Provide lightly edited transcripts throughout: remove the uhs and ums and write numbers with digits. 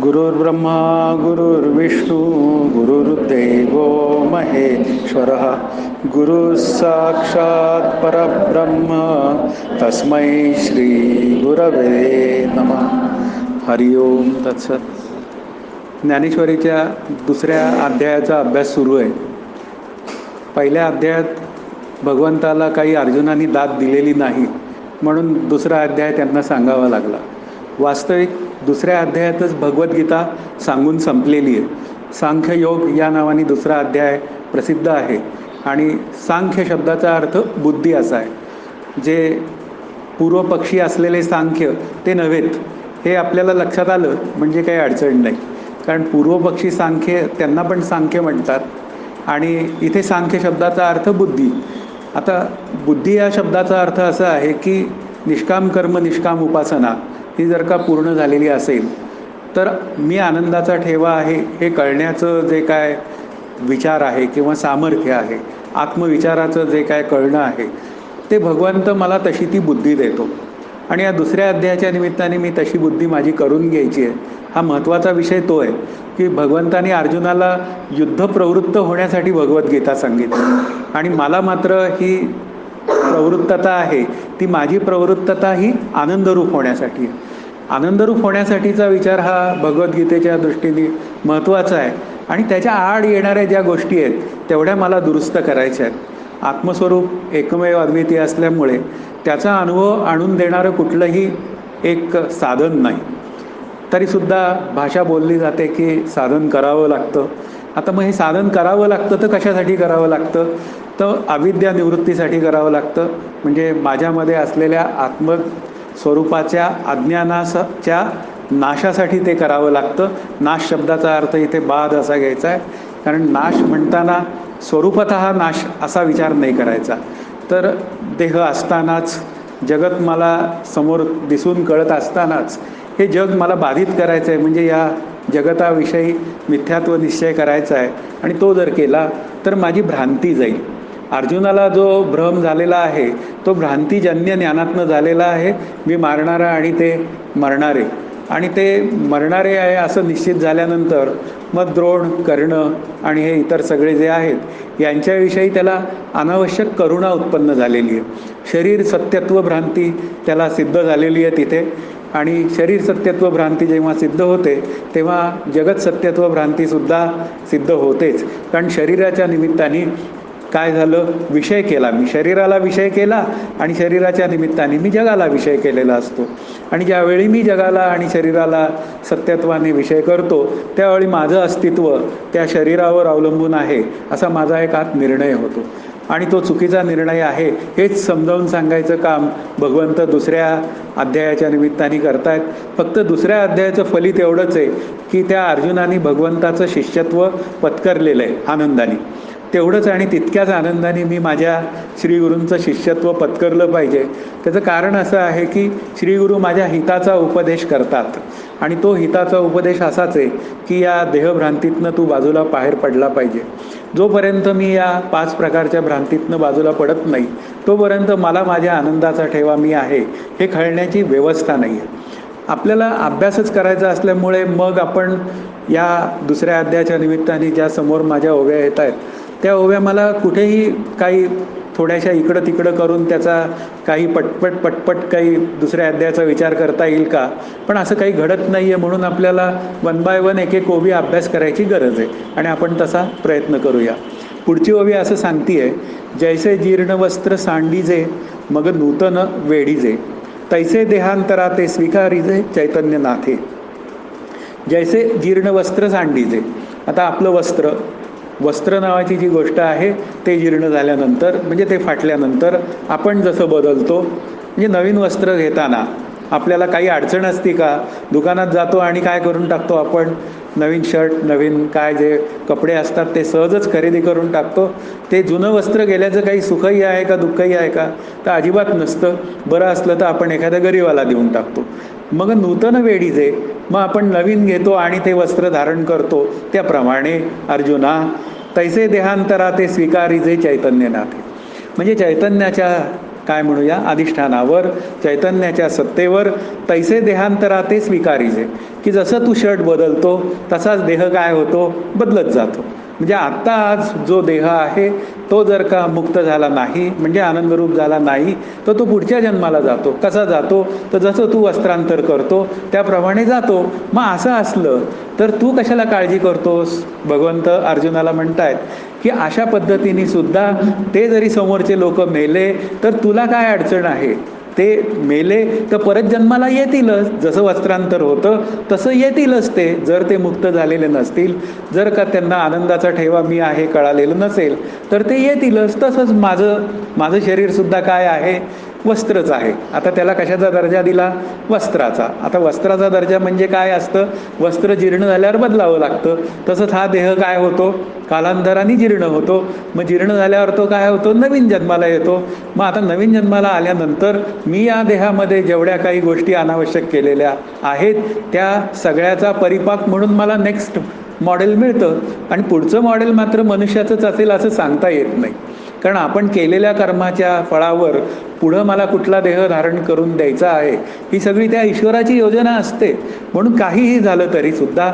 गुरुर्ब्रह्मा गुरुर्विष्णू गुरुर्देवो महेश्वरः गुरुः साक्षात् परब्रह्म तस्मै श्री गुरवे नमः. हरि ओम तत्सत. ज्ञानेश्वरीच्या दुसऱ्या अध्यायाचा अभ्यास सुरू आहे. पहिल्या अध्यायात भगवंताला काही अर्जुनांनी दाद दिलेली नाही म्हणून दुसरा अध्याय त्यांना सांगावा लागला. वास्तविक दुसऱ्या अध्यायातच भगवद्गीता सांगून संपलेली आहे. सांख्ययोग या नावाने दुसरा अध्याय प्रसिद्ध आहे आणि सांख्य शब्दाचा अर्थ बुद्धी असा आहे. जे पूर्वपक्षी असलेले सांख्य ते नव्हेत हे आपल्याला लक्षात आलं म्हणजे काही अडचण नाही. कारण पूर्वपक्षी सांख्य त्यांना पण सांख्य म्हणतात आणि इथे सांख्य शब्दाचा अर्थ बुद्धी. आता बुद्धी या शब्दाचा अर्थ असा आहे की निष्काम कर्म निष्काम उपासना ही जर का पूर्ण झालेली असेल तर मी आनंदाचा ठेवा आहे हे कळण्याचं जे काय विचार आहे किंवा सामर्थ्य आहे, आत्मविचाराचं जे काय कळणं आहे ते भगवंत मला तशी ती बुद्धी देतो. आणि या दुसऱ्या अध्यायाच्या निमित्ताने मी तशी बुद्धी माझी करून घ्यायची आहे. हा महत्त्वाचा विषय तो आहे की भगवंताने अर्जुनाला युद्ध प्रवृत्त होण्यासाठी भगवद्गीता सांगितली आणि मला मात्र ही प्रवृत्तता आहे ती माझी प्रवृत्तता ही आनंदरूप होण्यासाठी आहे. आनंदरूप होण्यासाठीचा विचार हा भगवद्गीतेच्या दृष्टीने महत्त्वाचा आहे आणि त्याच्या आड येणाऱ्या ज्या गोष्टी आहेत तेवढ्या मला दुरुस्त करायच्या आहेत. आत्मस्वरूप एकमेव अद्वितीय असल्यामुळे त्याचा अनुभव आणून देणारं कुठलंही एक साधन नाही. तरीसुद्धा भाषा बोलली जाते की साधन करावं लागतं. आता मग हे साधन करावं लागतं तर कशासाठी करावं लागतं? तर अविद्या निवृत्तीसाठी करावं लागतं. म्हणजे माझ्यामध्ये असलेल्या आत्मस्वरूपाच्या अज्ञानाच्या नाशासाठी ते करावं लागतं. नाश शब्दाचा अर्थ इथे बाद असा घ्यायचा आहे. कारण नाश म्हणताना स्वरूपतः नाश असा विचार नाही करायचा. तर देह असतानाच जगत मला समोर दिसून कळत असतानाच हे जग मला बाधित करायचं आहे. म्हणजे या जगताविषयी मिथ्यात्व निश्चय करायचा आहे आणि तो जर केला तर माझी भ्रांती जाईल. अर्जुनाला जो भ्रम झालेला आहे तो भ्रांतीजन्य ज्ञानातनं झालेला आहे. मी मारणारा आणि ते मरणारे आणि ते मरणारे आहे असं निश्चित झाल्यानंतर मग द्रोण कर्ण आणि हे इतर सगळे जे आहेत यांच्याविषयी त्याला अनावश्यक करुणा उत्पन्न झालेली आहे. शरीर सत्यत्व भ्रांती त्याला सिद्ध झालेली आहे तिथे आणि शरीर सत्यत्व भ्रांती जेव्हा सिद्ध होते तेव्हा जगत सत्यत्व भ्रांतीसुद्धा सिद्ध होतेच. कारण शरीराच्या निमित्ताने काय झालं, विषय केला मी, शरीराला विषय केला आणि शरीराच्या निमित्ताने मी जगाला विषय केलेला असतो. आणि ज्यावेळी मी जगाला आणि शरीराला सत्यत्वाने विषय करतो त्यावेळी माझं अस्तित्व त्या शरीरावर अवलंबून आहे असा माझा एक आत निर्णय होतो आणि तो चुकीचा निर्णय आहे हेच समजावून सांगायचं काम भगवंत दुसऱ्या अध्यायाच्या निमित्ताने करतायत. फक्त दुसऱ्या अध्यायाचं फलित एवढंच आहे की त्या अर्जुनाने भगवंताचं शिष्यत्व पत्करलेलं आहे आनंदाने. तेवढंच आणि तितक्याच आनंदाने मी माझ्या श्रीगुरूंचं शिष्यत्व पत्करलं पाहिजे. त्याचं कारण असं आहे की श्रीगुरू माझ्या हिताचा उपदेश करतात आणि तो हिताचा उपदेश असाच आहे की या देहभ्रांतीतनं तू बाजूला बाहेर पडला पाहिजे. जोपर्यंत मी या 5 प्रकारच्या भ्रांतीतनं बाजूला पडत नाही तोपर्यंत मला माझ्या आनंदाचा ठेवा मी आहे हे कळण्याची व्यवस्था नाही आहे. आपल्याला अभ्यासच करायचा असल्यामुळे मग आपण या दुसऱ्या अध्यायाच्या निमित्ताने ज्या समोर माझ्या ओव्या येत आहेत त्या ओव्या मला कुठेही काही थोड्याशा इकडं तिकडं करून त्याचा काही पटपट काही दुसऱ्या अध्यायाचा विचार करता येईल का, पण असं काही घडत नाही आहे. म्हणून आपल्याला 1 बाय 1 एक ओवी अभ्यास करायची गरज आहे आणि आपण तसा प्रयत्न करूया. पुढची ओवी असं सांगतीये, जैसे जीर्ण वस्त्र सांडीजे मग नूतन वेढीजे तैसे देहांतरा ते स्वीकारीजे चैतन्यनाथे. जैसे जीर्ण वस्त्र सांडीजे. आता आपलं वस्त्र नावाची जी गोष्ट आहे ते जीर्ण झाल्यानंतर म्हणजे ते फाटल्यानंतर आपण जसं बदलतो, म्हणजे नवीन वस्त्र घेताना आपल्याला काही अडचण असते का? दुकानात जातो आणि काय करून टाकतो आपण, नवीन शर्ट नवीन काय जे कपडे असतात ते सहजच खरेदी करून टाकतो. ते जुनं वस्त्र गेल्याचं काही सुखही आहे का दुःखही आहे का? तर अजिबात नसतं. बरं असलं तर आपण एखाद्या गरीबाला देऊन टाकतो. मग नूतन वेढीचे, मग आपण नवीन घेतो आणि ते वस्त्र धारण करतो. त्याप्रमाणे अर्जुना तैसे देहांतरा ते स्वीकारीजे चैतन्यनाथे. म्हणजे चैतन्याच्या काय म्हणूया अधिष्ठानावर, चैतन्याच्या सत्तेवर तैसे देहांतराते स्वीकारीजे, की जसं तू शर्ट बदलतो तसाच देह काय होतो, बदलत जातो. म्हणजे आत्ता आज जो देह आहे तो जर का मुक्त झाला नाही, म्हणजे आनंदरूप झाला नाही, तर तो पुढच्या जन्माला जातो. कसा जातो, तर जसं तू वस्त्रांतर करतो त्याप्रमाणे जातो. मग असं असलं तर तू कशाला काळजी करतोस. भगवंत अर्जुनाला म्हणतायत की अशा पद्धतीने सुद्धा ते जरी समोरचे लोक मेले तर तुला काय अडचण आहे. ते मेले तर परत जन्माला येतीलच, जसं वस्त्रांतर होतं तसं येतीलच ते, जर ते मुक्त झालेले नसतील, जर का त्यांना आनंदाचा ठेवा मी आहे कळालेलं नसेल तर ते येतीलच. तसंच माझं शरीरसुद्धा काय आहे, वस्त्रच आहे. आता त्याला कशाचा दर्जा दिला, वस्त्राचा. आता वस्त्राचा दर्जा म्हणजे काय असतं, वस्त्र जीर्ण झाल्यावर बदलावं लागतं. तसंच हा देह काय होतो, कालांतराने जीर्ण होतो. मग जीर्ण झाल्यावर तो काय होतो, नवीन जन्माला येतो. मग आता नवीन जन्माला आल्यानंतर मी या देहामध्ये जेवढ्या काही गोष्टी अनावश्यक केलेल्या आहेत त्या सगळ्याचा परिपाक म्हणून मला नेक्स्ट मॉडेल मिळतं. आणि पुढचं मॉडेल मात्र मनुष्याचंच असेल असं सांगता येत नाही, कारण आपण केलेल्या कर्माच्या फळावर पुढं मला कुठला देह धारण करून द्यायचा आहे ही सगळी त्या ईश्वराची योजना असते. म्हणून काहीही झालं तरी सुद्धा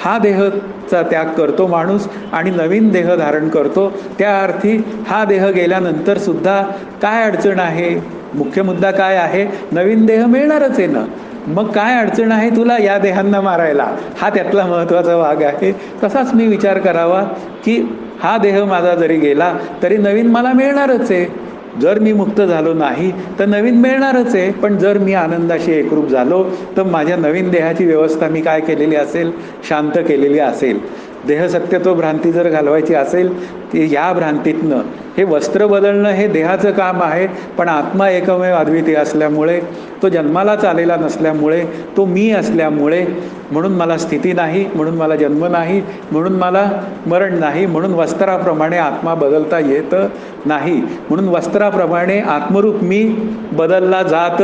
हा देहचा त्याग करतो माणूस आणि नवीन देह धारण करतो. त्या अर्थी हा देह गेल्यानंतर सुद्धा काय अडचण आहे, मुख्य मुद्दा काय आहे, नवीन देह मिळणारच आहे ना. मग काय अडचण आहे तुला या देहांना मारायला, हा त्यातला महत्त्वाचा भाग आहे. तसाच मी विचार करावा की हा देह माझा जरी गेला तरी नवीन मला मिळणारच आहे. जर मी मुक्त झालो नाही तर नवीन मिळणारच आहे. पण जर मी आनंदाशी एकरूप झालो तर माझ्या नवीन देहाची व्यवस्था मी काय केलेली असेल, शांत केलेली असेल. देहसत्यत्व भ्रांती जर घालवायची असेल ती या भ्रांतीतनं, हे वस्त्र बदलणं हे देहाचं काम आहे, पण आत्मा एकमेव अद्वितीय असल्यामुळे, तो जन्मालाच आलेला नसल्यामुळे, तो मी असल्यामुळे, म्हणून मला स्थिती नाही, म्हणून मला जन्म नाही, म्हणून मला मरण नाही. म्हणून वस्त्राप्रमाणे आत्मा बदलता येत नाही. म्हणून वस्त्राप्रमाणे आत्मरूप मी बदलला जात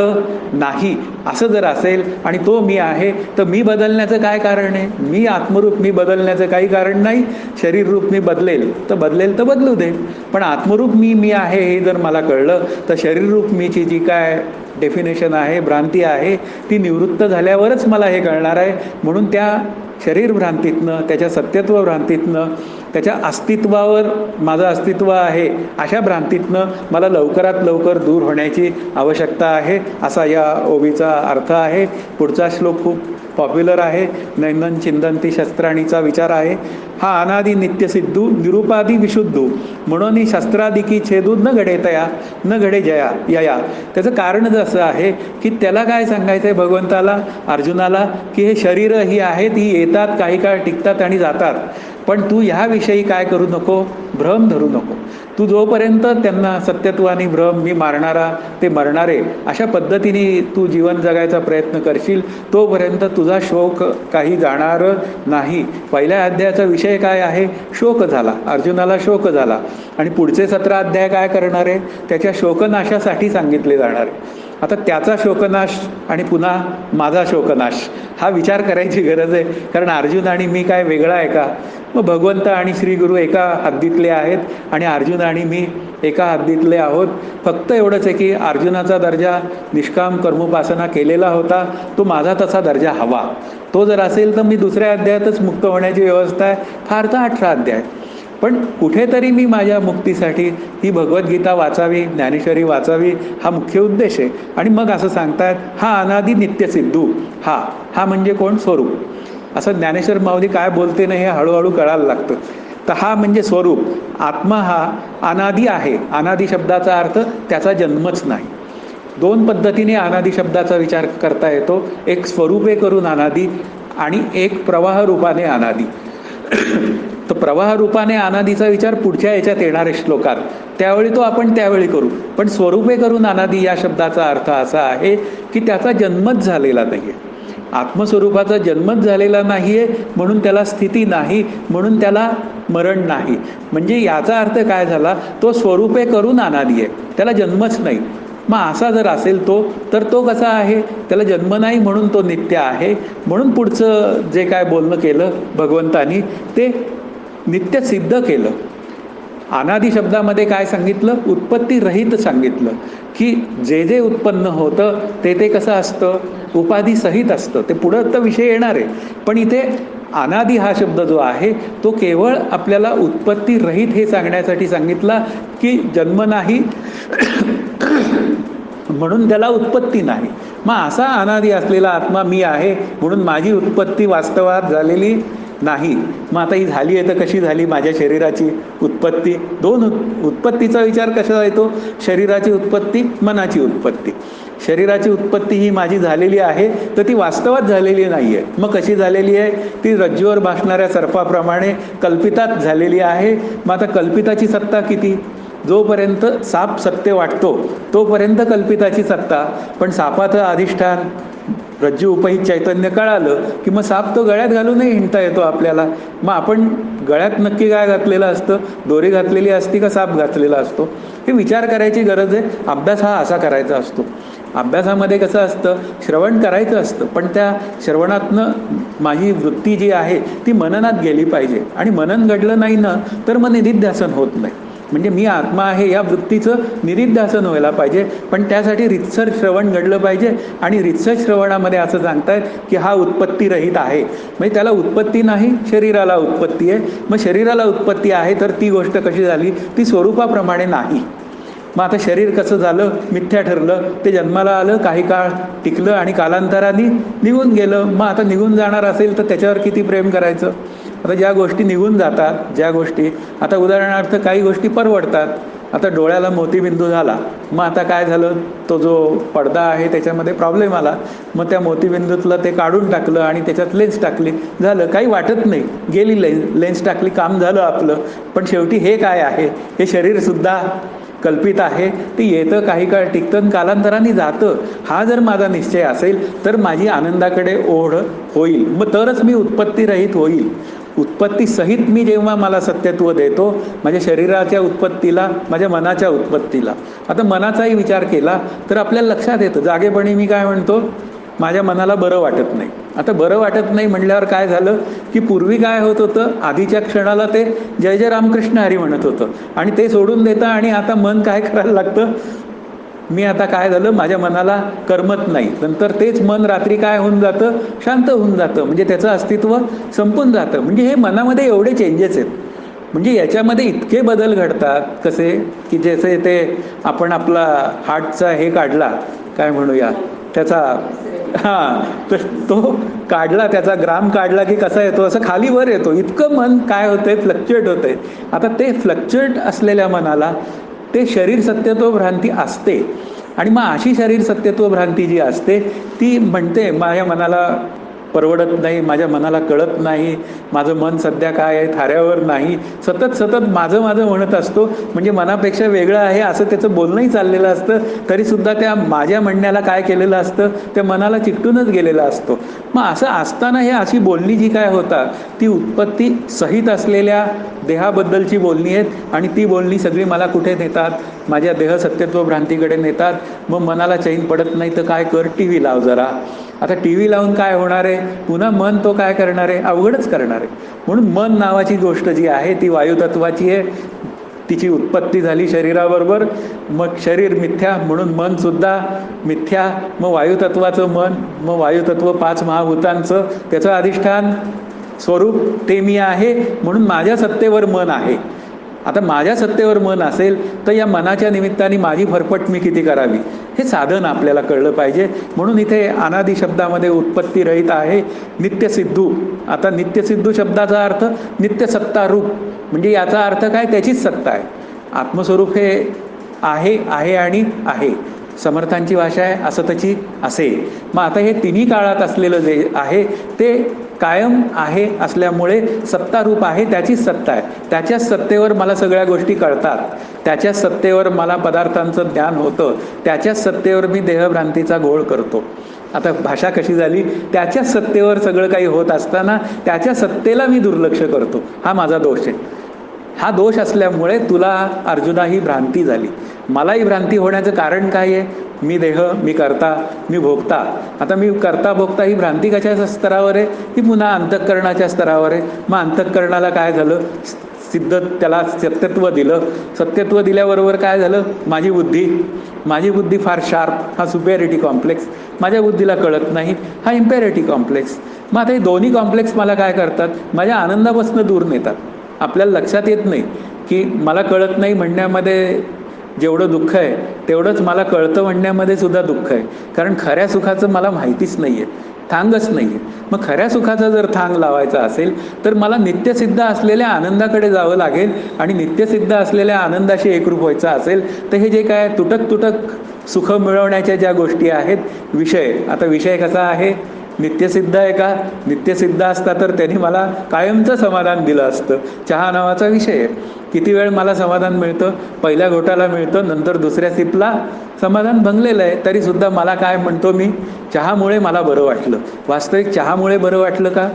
नाही. असं जर असेल आणि तो मी आहे तर मी बदलण्याचं काय कारण आहे. मी आत्मरूप मी बदलण्याचं काही कारण नाही. शरीररूप मी बदलेल तर बदलू दे, पण आत्मरूप मी आहे हे जर मला कळलं तर शरीररूप मीची जी काय डेफिनेशन आहे, भ्रांती आहे, ती निवृत्त झाल्यावरच मला हे कळणार आहे. म्हणून त्या शरीर भ्रांतीतनं, त्याच्या सत्यत्व भ्रांतीतनं, त्याच्या अस्तित्वावर माझं अस्तित्व आहे अशा भ्रांतीतनं मला लवकरात लवकर दूर होण्याची आवश्यकता आहे, असा या ओवीचा अर्थ आहे. पुढचा श्लोक खूप पॉप्युलर आहे. नैनन चिंदंती शस्त्राणीचा विचार आहे. हा अनादि नित्यसिद्धू निरुपादी विशुद्धू म्हणून शस्त्रादिकी छेदू न घडे तया न घडे जया यया. त्याचं कारणच असं आहे की त्याला काय सांगायचं आहे भगवंताला, अर्जुनाला, की हे शरीर ही आहेत, ही येतात, काही काळ टिकतात आणि जातात, पण तू ह्याविषयी काय करू नको, भ्रम धरू नको. तू जोपर्यंत त्यांना सत्यत्वाने भ्रम मी मारणारा ते मरणारे अशा पद्धतीने तू जीवन जगायचा प्रयत्न करशील तोपर्यंत तुझा शोक काही जाणार नाही. पहिल्या अध्यायाचा विषय काय आहे, शोक झाला, अर्जुनाला शोक झाला. आणि पुढचे 17 अध्याय काय करणार आहे, त्याच्या शोकनाशासाठी सांगितले जाणार आहे. आता त्याचा शोकनाश आणि पुन्हा माझा शोकनाश हा विचार करायची गरज आहे, कारण अर्जुन आणि मी काय वेगळा आहे का. मग भगवंत आणि श्रीगुरू एका हद्दीतले आहेत आणि अर्जुन आणि मी एका हद्दीतले आहोत. फक्त एवढंच आहे की अर्जुनाचा दर्जा निष्काम कर्मोपासना केलेला होता, तो माझा तसा दर्जा हवा. तो जर असेल तर मी दुसऱ्या अध्यायातच मुक्त होण्याची व्यवस्था आहे, फार तर 18 अध्याय. पण कुठेतरी मी माझ्या मुक्तीसाठी ही भगवद्गीता वाचावी, ज्ञानेश्वरी वाचावी, हा मुख्य उद्देश आहे. आणि मग असं सांगतात, हा अनादि नित्यसिद्धू, हा म्हणजे कोण, स्वरूप. असं ज्ञानेश्वर माऊली काय बोलते ना, हे हळूहळू कळायला लागतं. तर हा म्हणजे स्वरूप. आत्मा हा अनादि आहे. अनादि शब्दाचा अर्थ त्याचा जन्मच नाही. 2 पद्धतीने अनादि शब्दाचा विचार करता येतो. एक स्वरूपे करून अनादि आणि एक प्रवाह रूपाने अनादि. तर प्रवाह रूपाने अनादीचा विचार पुढच्या याच्यात येणारे श्लोकात, त्यावेळी तो आपण त्यावेळी करू. पण स्वरूपे करून अनादी या शब्दाचा अर्थ असा आहे की त्याचा जन्मच झालेला नाही आहे. आत्मस्वरूपाचा जन्मच झालेला नाही आहे, म्हणून त्याला स्थिती नाही, म्हणून त्याला मरण नाही. म्हणजे याचा अर्थ काय झाला, तो स्वरूपे करून अनादी आहे, त्याला जन्मच नाही. मग असा जर असेल तो, तर तो कसा आहे, त्याला जन्म नाही म्हणून तो नित्य आहे. म्हणून पुढचं जे काय बोलणं केलं भगवंतानी ते नित्य सिद्ध केलं. अनादी शब्दामध्ये काय सांगितलं? उत्पत्ती रहित सांगितलं, की जे जे उत्पन्न होतं ते ते कसं असतं? उपाधी सहित असतं. ते पुढं तर विषय येणार आहे, पण इथे अनादी हा शब्द जो आहे तो केवळ आपल्याला उत्पत्ती रहित हे सांगण्यासाठी सांगितला, की जन्म नाही म्हणून त्याला उत्पत्ती नाही. मग असा अनादी असलेला आत्मा मी आहे म्हणून माझी उत्पत्ती वास्तवात झालेली नाही. मग आता ही झाली आहे तर कशी झाली माझ्या शरीराची उत्पत्ती? दोन उत्पत्तीचा विचार कसा येतो? शरीराची उत्पत्ती, मनाची उत्पत्ती. शरीराची उत्पत्ती ही माझी झालेली आहे तर ती वास्तवात झालेली नाही आहे. मग कशी झालेली आहे? ती रज्जूवर भासणाऱ्या सर्पाप्रमाणे कल्पितात झालेली आहे. मग आता कल्पिताची सत्ता किती? जोपर्यंत साप सत्य वाटतो तोपर्यंत कल्पिताची सत्ता, पण सापाचं अधिष्ठान रज्जू उपहित चैतन्य कळालं की मग साप तो गळ्यात घालूनही हिंडता येतो आपल्याला. मग आपण गळ्यात नक्की काय घातलेलं असतं? दोरी घातलेली असती का साप घातलेला असतो? हे विचार करायची गरज आहे. अभ्यास हा असा करायचा असतो. अभ्यासामध्ये कसं असतं? श्रवण करायचं असतं, पण त्या श्रवणातनं माझी वृत्ती जी आहे ती मननात गेली पाहिजे. आणि मनन घडलं नाही ना तर मग निधिध्यासन होत नाही. म्हणजे मी आत्मा आहे या वृत्तीचं निरिध्यासन व्हायला पाहिजे, पण त्यासाठी रितसर श्रवण घडलं पाहिजे. आणि रितसर श्रवणामध्ये असं सांगतायत की हा उत्पत्ती रहित आहे. म्हणजे त्याला उत्पत्ती नाही, शरीराला उत्पत्ती आहे. मग शरीराला उत्पत्ती आहे तर ती गोष्ट कशी झाली? ती स्वरूपाप्रमाणे नाही. मग आता शरीर कसं झालं? मिथ्या ठरलं. ते जन्माला आलं, काही काळ टिकलं आणि कालांतराने निघून गेलं. मग आता निघून जाणार असेल तर त्याच्यावर किती प्रेम करायचं? आता ज्या गोष्टी निघून जातात, ज्या गोष्टी आता उदाहरणार्थ काही गोष्टी परवडतात. आता डोळ्याला मोतीबिंदू झाला, मग आता काय झालं? तो जो पडदा आहे त्याच्यामध्ये प्रॉब्लेम आला. मग त्या मोतीबिंदूतलं ते काढून टाकलं आणि त्याच्यात लेन्स टाकली, झालं. काही वाटत नाही, गेली लेन्स टाकली, काम झालं आपलं. पण शेवटी हे काय आहे? हे शरीरसुद्धा कल्पित आहे. ते येतं, काही काळ टिकतं, कालांतराने जातं. हा जर माझा निश्चय असेल तर माझी आनंदाकडे ओढ होईल. मग तरच मी उत्पत्ती रहित होईल. उत्पत्ती सहित मी जेव्हा मला सत्यत्व देतो माझ्या शरीराच्या उत्पत्तीला, माझ्या मनाच्या उत्पत्तीला. आता मनाचाही विचार केला तर आपल्याला लक्षात येतं, जागेपणी मी काय म्हणतो? माझ्या मनाला बरं वाटत नाही. आता बरं वाटत नाही म्हटल्यावर काय झालं की पूर्वी काय होत होतं? आधीच्या क्षणाला ते जय जय रामकृष्ण हरी म्हणत होतं आणि ते सोडून देतं. आणि आता मन काय करायला लागतं? मी आता काय झालं? माझ्या मनाला करमत नाही. नंतर तेच मन रात्री काय होऊन जातं? शांत होऊन जातं. म्हणजे त्याचं अस्तित्व संपून जातं. म्हणजे हे मनामध्ये एवढे चेंजेस आहेत. म्हणजे याच्यामध्ये इतके बदल घडतात. कसे? की जसे ते आपण आपला हार्टचा हे काढला, काय म्हणूया त्याचा, हां, तर तो काढला, त्याचा ग्राम काढला की कसा येतो? असं खाली वर येतो. इतकं मन काय होतंय? फ्लक्च्युएट होतंय. आता ते फ्लक्च्युएट असलेल्या मनाला ते शरीर सत्यत्व भ्रांती असते. आणि मग अशी शरीर सत्यत्व भ्रांती जी असते ती म्हणते माझ्या मनाला परवडत नाही, माझ्या मनाला कळत नाही, माझं मन सध्या काय आहे? थाऱ्यावर नाही. सतत सतत माझं माझं म्हणत असतो. म्हणजे मनापेक्षा वेगळं आहे असं त्याचं बोलणंही चाललेलं असतं. तरीसुद्धा त्या माझ्या म्हणण्याला काय केलेलं असतं? त्या मनाला चिकटूनच गेलेला असतो. मग असं असताना हे अशी बोलणी जी काय होतात ती उत्पत्ती सहित असलेल्या देहाबद्दलची बोलणी आहेत. आणि ती बोलणी सगळी मला कुठे नेतात? माझ्या देह सत्यत्व भ्रांतीकडे नेतात. मग मनाला चैन पडत नाही तर काय कर? टी व्ही लाव जरा. आता टी व्ही लावून काय होणार आहे? पुन्हा मन तो काय करणार आहे? अवघडच करणार आहे. म्हणून मन नावाची गोष्ट जी आहे ती वायुतत्वाची आहे. तिची उत्पत्ती झाली शरीराबरोबर. मग शरीर मिथ्या म्हणून मनसुद्धा मिथ्या. मग वायुतत्वाचं मन, मग वायुतत्व 5 महाभूतांचं त्याचं अधिष्ठान स्वरूप ते मी आहे. म्हणून माझ्या सत्तेवर मन आहे. आता माझ्या सत्तेवर मन असेल तर या मनाच्या निमित्ताने माझी फरफट मी किती करावी हे साधन आपल्याला कळलं पाहिजे. म्हणून इथे अनादी शब्दामध्ये उत्पत्ती रहित आहे. नित्यसिद्धू. आता नित्यसिद्धू शब्दाचा अर्थ नित्यसत्तारूप. म्हणजे याचा अर्थ काय? त्याचीच सत्ता आहे. आत्मस्वरूप हे आहे, आहे आणि आहे. समर्थांची भाषा आहे असतची असे. मग आता हे तिन्ही काळात असलेलं जे आहे ते कायम आहे असल्यामुळे सत्तारूप आहे, त्याचीच सत्ता आहे. त्याच्याच सत्तेवर मला सगळ्या गोष्टी कळतात. त्याच्याच सत्तेवर मला पदार्थांचं ज्ञान होतं. त्याच्याच सत्तेवर मी देहभ्रांतीचा घोळ करतो. आता भाषा कशी झाली? त्याच्याच सत्तेवर सगळं काही होत असताना त्याच्या सत्तेला मी दुर्लक्ष करतो. हा माझा दोष आहे. हा दोष असल्यामुळे तुला अर्जुना ही भ्रांती झाली. मलाही भ्रांती होण्याचं कारण काय आहे? मी देह, मी करता, मी भोगता. आता मी करता भोगता ही भ्रांती कशाच्या स्तरावर आहे? ही पुन्हा अंतःकरणाच्या स्तरावर आहे. मग अंतःकरणाला काय झालं? सिद्ध त्याला सत्यत्व दिलं. सत्यत्व दिल्याबरोबर काय झालं, माझी बुद्धी फार शार्प, हा सुपेरिटी कॉम्प्लेक्स. माझ्या बुद्धीला कळत नाही, हा इम्पेरिटी कॉम्प्लेक्स. मग आता हे दोन्ही कॉम्प्लेक्स मला काय करतात, माझ्या आनंदापासून दूर नेतात. आपल्याला लक्षात येत नाही की मला कळत नाही म्हणण्यामध्ये जेवढं दुःख आहे तेवढंच मला कळतं म्हणण्यामध्ये सुद्धा दुःख आहे. कारण खऱ्या सुखाचं मला माहितीच नाही आहे, थांगच नाही आहे. मग खऱ्या सुखाचा जर थांग लावायचा असेल तर मला नित्यसिद्ध असलेल्या आनंदाकडे जावं लागेल. आणि नित्यसिद्ध असलेल्या आनंदाशी एकरूप व्हायचं असेल तर हे जे काय तुटक सुख मिळवण्याच्या ज्या गोष्टी आहेत, विषय, आता विषय कसा आहे, नित्यसिद्ध आहे का, नित्यसिद्ध असता तर त्यांनी मला कायमचं समाधान दिलं असतं. चहा नावाचा विषय आहे. किती वेळ मला समाधान मिळतं, पहिल्या घोटाला मिळतं, नंतर दुसऱ्या सिपला समाधान भंगलेलं आहे. तरीसुद्धा मला काय म्हणतो मी, चहामुळे मला बरं वाटलं. वास्तविक चहामुळे बरं वाटलं का,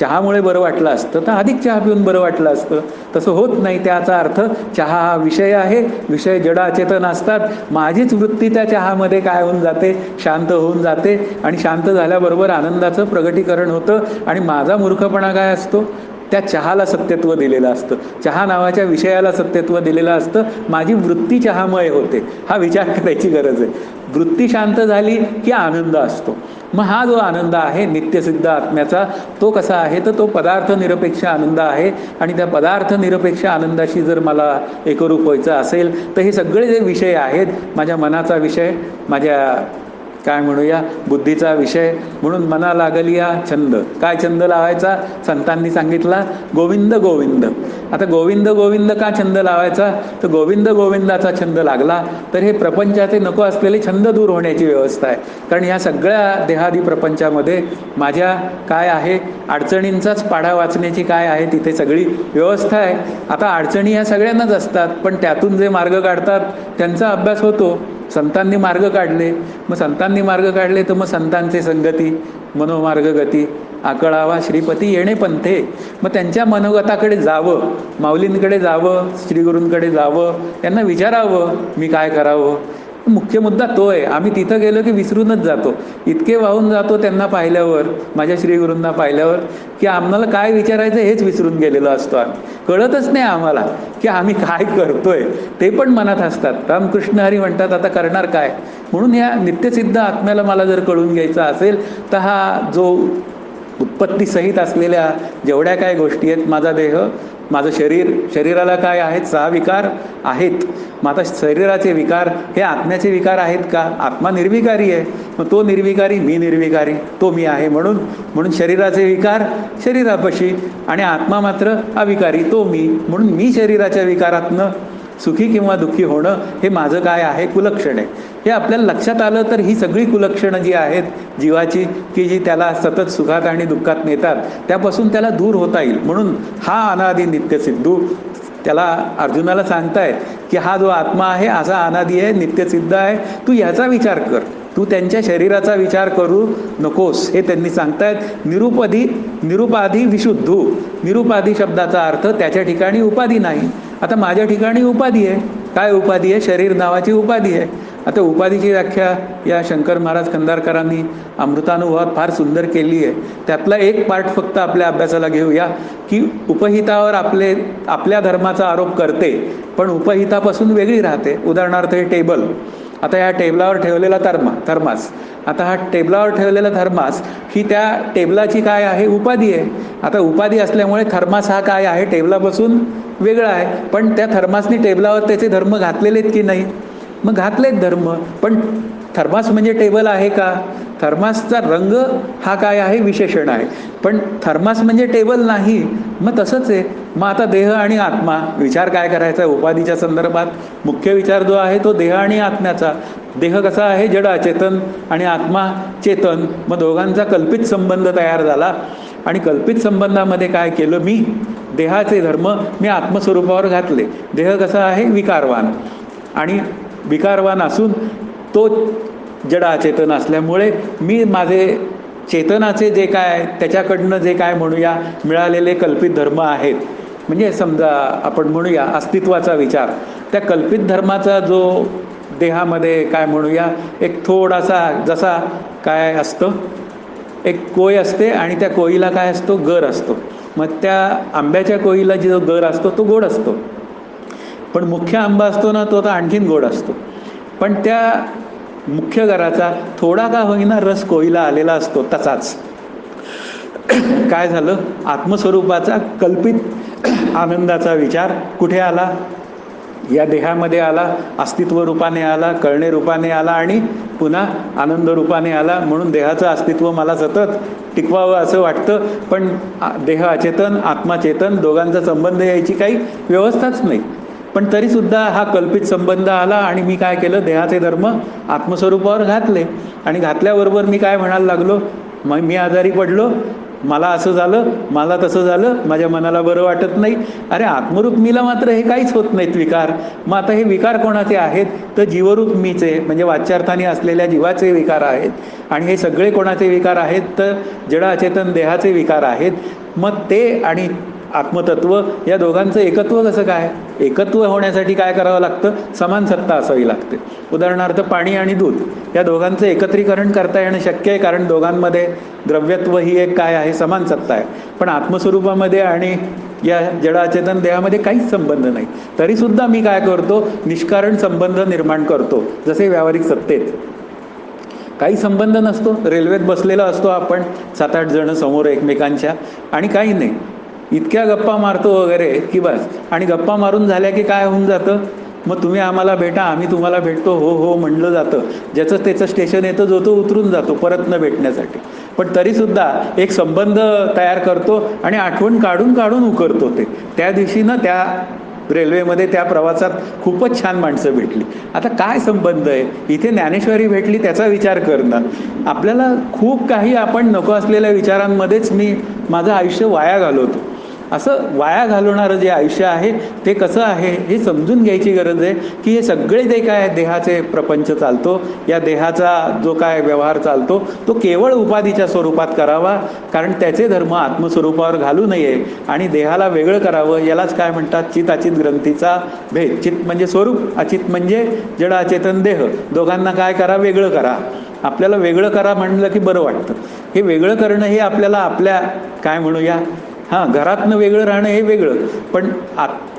चहामुळे बरं वाटलं असतं तर अधिक चहा पिऊन बरं वाटलं असतं. तसं होत नाही. त्याचा अर्थ चहा हा विषय आहे, विषय जड अचेतन असतात. माझीच वृत्ती त्या चहामध्ये काय होऊन जाते, शांत होऊन जाते. आणि शांत झाल्याबरोबर आनंदाचं प्रगटीकरण होतं. आणि माझा मूर्खपणा काय असतो, त्या चहाला सत्यत्व दिलेलं असतं, चहा नावाच्या विषयाला सत्यत्व दिलेलं असतं. माझी वृत्ती चहामय होते. हा विचार करायची गरज आहे. वृत्ती शांत झाली की आनंद असतो. मग हा जो आनंद आहे नित्यसिद्ध आत्म्याचा, तो कसा आहे तर तो पदार्थ निरपेक्ष आनंद आहे. आणि त्या पदार्थ निरपेक्ष आनंदाशी जर मला एकरूप व्हायचं असेल तर हे सगळे जे विषय आहेत, माझ्या मनाचा विषय, माझ्या काय म्हणूया बुद्धीचा विषय, म्हणून मना लागलिया छंद. काय छंद लावायचा, संतांनी सांगितला गोविंद गोविंद. आता गोविंद गोविंद का छंद लावायचा, तर गोविंद गोविंदाचा छंद लागला तर हे प्रपंचाचे नको असलेले छंद दूर होण्याची व्यवस्था आहे. कारण ह्या सगळ्या देहादी प्रपंचामध्ये माझ्या काय आहे, अडचणींचाच पाढा वाचण्याची काय आहे तिथे सगळी व्यवस्था आहे. आता अडचणी ह्या सगळ्यांनाच असतात, पण त्यातून जे मार्ग काढतात त्यांचा अभ्यास होतो. संतांनी मार्ग काढले, मग संतांनी मार्ग काढले तर मग संतांचे संगती, मनोमार्ग गती, आकळावा श्रीपती येणे पंथे. मग त्यांच्या मनोगताकडे जावं, माऊलींकडे जावं, श्रीगुरूंकडे जावं, त्यांना विचारावं मी काय करावं. मुख्य मुद्दा तो आहे. आम्ही तिथं गेलो की विसरूनच जातो, इतके वाहून जातो त्यांना पाहिल्यावर, माझ्या श्रीगुरूंना पाहिल्यावर, की आम्हाला काय विचारायचं हेच विसरून गेलेलो असतो. आम्ही कळतच नाही आम्हाला की आम्ही काय करतोय, ते पण मनात असतात. रामकृष्ण हरी म्हणतात आता करणार काय. म्हणून या नित्यसिद्ध आत्म्याला मला जर कळून घ्यायचा असेल तर हा जो उत्पत्तीसहित असलेल्या जेवढ्या काय गोष्टी आहेत, माझा देह, माझं शरीर, शरीराला काय आहेत 6 विकार आहेत. मग आता शरीराचे विकार हे आत्म्याचे विकार आहेत का, आत्मा निर्विकारी आहे. मग तो निर्विकारी, मी निर्विकारी, तो मी आहे. म्हणून शरीराचे विकार शरीरापाशी आणि आत्मा मात्र अविकारी, तो मी. म्हणून मी शरीराच्या विकारातनं सुखी किंवा दुःखी होणं हे माझं काय आहे, कुलक्षण आहे. हे आपल्याला लक्षात आलं तर ही सगळी कुलक्षणं जी आहेत जीवाची, की जी त्याला सतत सुखात आणि दुःखात नेतात, त्यापासून त्याला दूर होता येईल. म्हणून हा अनादि नित्यसिद्धू त्याला अर्जुनाला सांगतायत की हा जो आत्मा आहे असा अनादि आहे, नित्यसिद्ध आहे. तू याचा विचार कर, तू त्यांच्या शरीराचा विचार करू नकोस, हे त्यांनी सांगतायत. निरुपाधी विशुद्धू. निरुपाधी शब्दाचा अर्थ त्याच्या ठिकाणी उपाधी नाही. आता माझ्या ठिकाणी उपाधी आहे. काय उपाधी आहे, शरीर नावाची उपाधी आहे. आता उपाधीची व्याख्या या शंकर महाराज खंदारकरांनी अमृतानुभवात फार सुंदर केली आहे. त्यातला एक पार्ट फक्त आपल्या अभ्यासाला घेऊया, की उपहितावर आपल्या धर्माचा आरोप करते पण उपहितापासून वेगळी राहते. उदाहरणार्थ हे टेबल, आता या टेबलावर ठेवलेला थर्मास, आता हा टेबलावर ठेवलेला थर्मास ही त्या टेबलाची काय आहे, उपाधी आहे. आता उपाधी असल्यामुळे थर्मास हा काय आहे, टेबलापासून वेगळा आहे. पण त्या थर्मासनी टेबलावर त्याचे धर्म घातलेले आहेत की नाही, मग घातलेत धर्म. पण थर्मास म्हणजे टेबल आहे का, थर्मासचा रंग हा काय आहे, विशेषण आहे. पण थर्मास म्हणजे टेबल नाही. मग तसंच आहे. मग आता देह आणि आत्मा विचार काय करायचा उपाधीच्या संदर्भात. मुख्य विचार जो आहे तो देह आणि आत्म्याचा. देह कसा आहे, जड अचेतन, आणि आत्मा चेतन. मग दोघांचा कल्पित संबंध तयार झाला. आणि कल्पित संबंधामध्ये काय केलं, मी देहाचे धर्म मी आत्मस्वरूपावर घातले. देह कसा आहे, विकारवान, आणि विकारवान असून तो जड अचेतन असल्यामुळे मी माझे चेतनाचे जे काय त्याच्याकडनं जे काय म्हणूया मिळालेले कल्पित धर्म आहेत, म्हणजे समजा आपण म्हणूया अस्तित्वाचा विचार, त्या कल्पित धर्माचा जो देहामध्ये काय म्हणूया एक थोडासा जसा काय असतं, एक कोय असते आणि त्या कोयीला काय असतो, गर असतो. मग त्या आंब्याच्या कोयीला जो गर असतो तो गोड असतो, पण मुख्य आंबा असतो ना तो तर आणखीन गोड असतो. पण त्या मुख्य गराचा थोडा का होईना रस कोयीला आलेला असतो तसाच. काय झालं, आत्मस्वरूपाचा कल्पित आनंदाचा विचार कुठे आला, या देहामध्ये आला, अस्तित्व रूपाने आला, कळणे रूपाने आला आणि पुन्हा आनंद रूपाने आला. म्हणून देहाचं अस्तित्व मला सतत टिकवावं असं वाटतं, पण देह अचेतन, आत्मा चेतन, दोघांचा संबंध यायची काही व्यवस्थाच नाही. पण तरीसुद्धा हा कल्पित संबंध आला आणि मी काय केलं, देहाचे धर्म आत्मस्वरूपावर घातले. आणि घातल्याबरोबर मी काय म्हणायला लागलो, मग मी आजारी पडलो, मला असं झालं, मला तसं झालं, माझ्या मनाला बरं वाटत नाही. अरे आत्मरूप मीला मात्र हे काहीच होत नाहीत विकार. मग आता हे विकार कोणाचे आहेत, तर जीवरूप मीचे, म्हणजे वाच्यार्थाने असलेल्या जीवाचे विकार आहेत. आणि हे सगळे कोणाचे विकार आहेत, तर जड अचेतन देहाचे विकार आहेत. मग ते आणि आत्मतत्व या दोघांचं एकत्व कसं काय, एकत्व होण्यासाठी काय करावं लागतं, समान सत्ता असावी लागते. उदाहरणार्थ पाणी आणि दूध या दोघांचं एकत्रीकरण करता येणं शक्य आहे, कारण दोघांमध्ये द्रव्यत्व ही एक काय आहे, समान सत्ता आहे. पण आत्मस्वरूपामध्ये आणि या जडाचेतन देहामध्ये काहीच संबंध नाही. तरीसुद्धा मी काय करतो, निष्कारण संबंध निर्माण करतो. जसे व्यावहारिक सत्तेत काही संबंध नसतो, रेल्वेत बसलेला असतो आपण 7-8 जण समोर एकमेकांच्या, आणि काही नाही, इतक्या गप्पा मारतो वगैरे की बस. आणि गप्पा मारून झाल्या की काय होऊन जातं, मग तुम्ही आम्हाला भेटा, आम्ही तुम्हाला भेटतो, हो हो म्हणलं जातं. ज्याचं त्याचं स्टेशन येतं, जो तो उतरून जातो परत न भेटण्यासाठी. पण तरीसुद्धा एक संबंध तयार करतो आणि आठवण काढून काढून उकरतो ते. त्या दिवशी ना त्या रेल्वेमध्ये त्या प्रवासात खूपच छान माणसं भेटली. आता काय संबंध आहे, इथे ज्ञानेश्वरी भेटली त्याचा विचार करणं. आपल्याला खूप काही आपण नको असलेल्या विचारांमध्येच मी माझं आयुष्य वाया घालवतो. असं वाया घालवणारं जे आयुष्य आहे ते कसं आहे हे समजून घ्यायची गरज आहे, की हे सगळे जे काय देहाचे प्रपंच चालतो, या देहाचा जो काय व्यवहार चालतो तो केवळ उपाधीच्या स्वरूपात करावा, कारण त्याचे धर्म आत्मस्वरूपावर घालू नये आणि देहाला वेगळं करावं. यालाच काय म्हणतात, चित अचित ग्रंथीचा भेद. चित म्हणजे स्वरूप, अचित म्हणजे जड अचेतन देह. दोघांना काय करा, वेगळं करा. आपल्याला वेगळं करा म्हणलं की बरं वाटतं. हे वेगळं करणं हे आपल्याला आपल्या काय म्हणूया, घरातनं वेगळं राहणं हे वेगळं, पण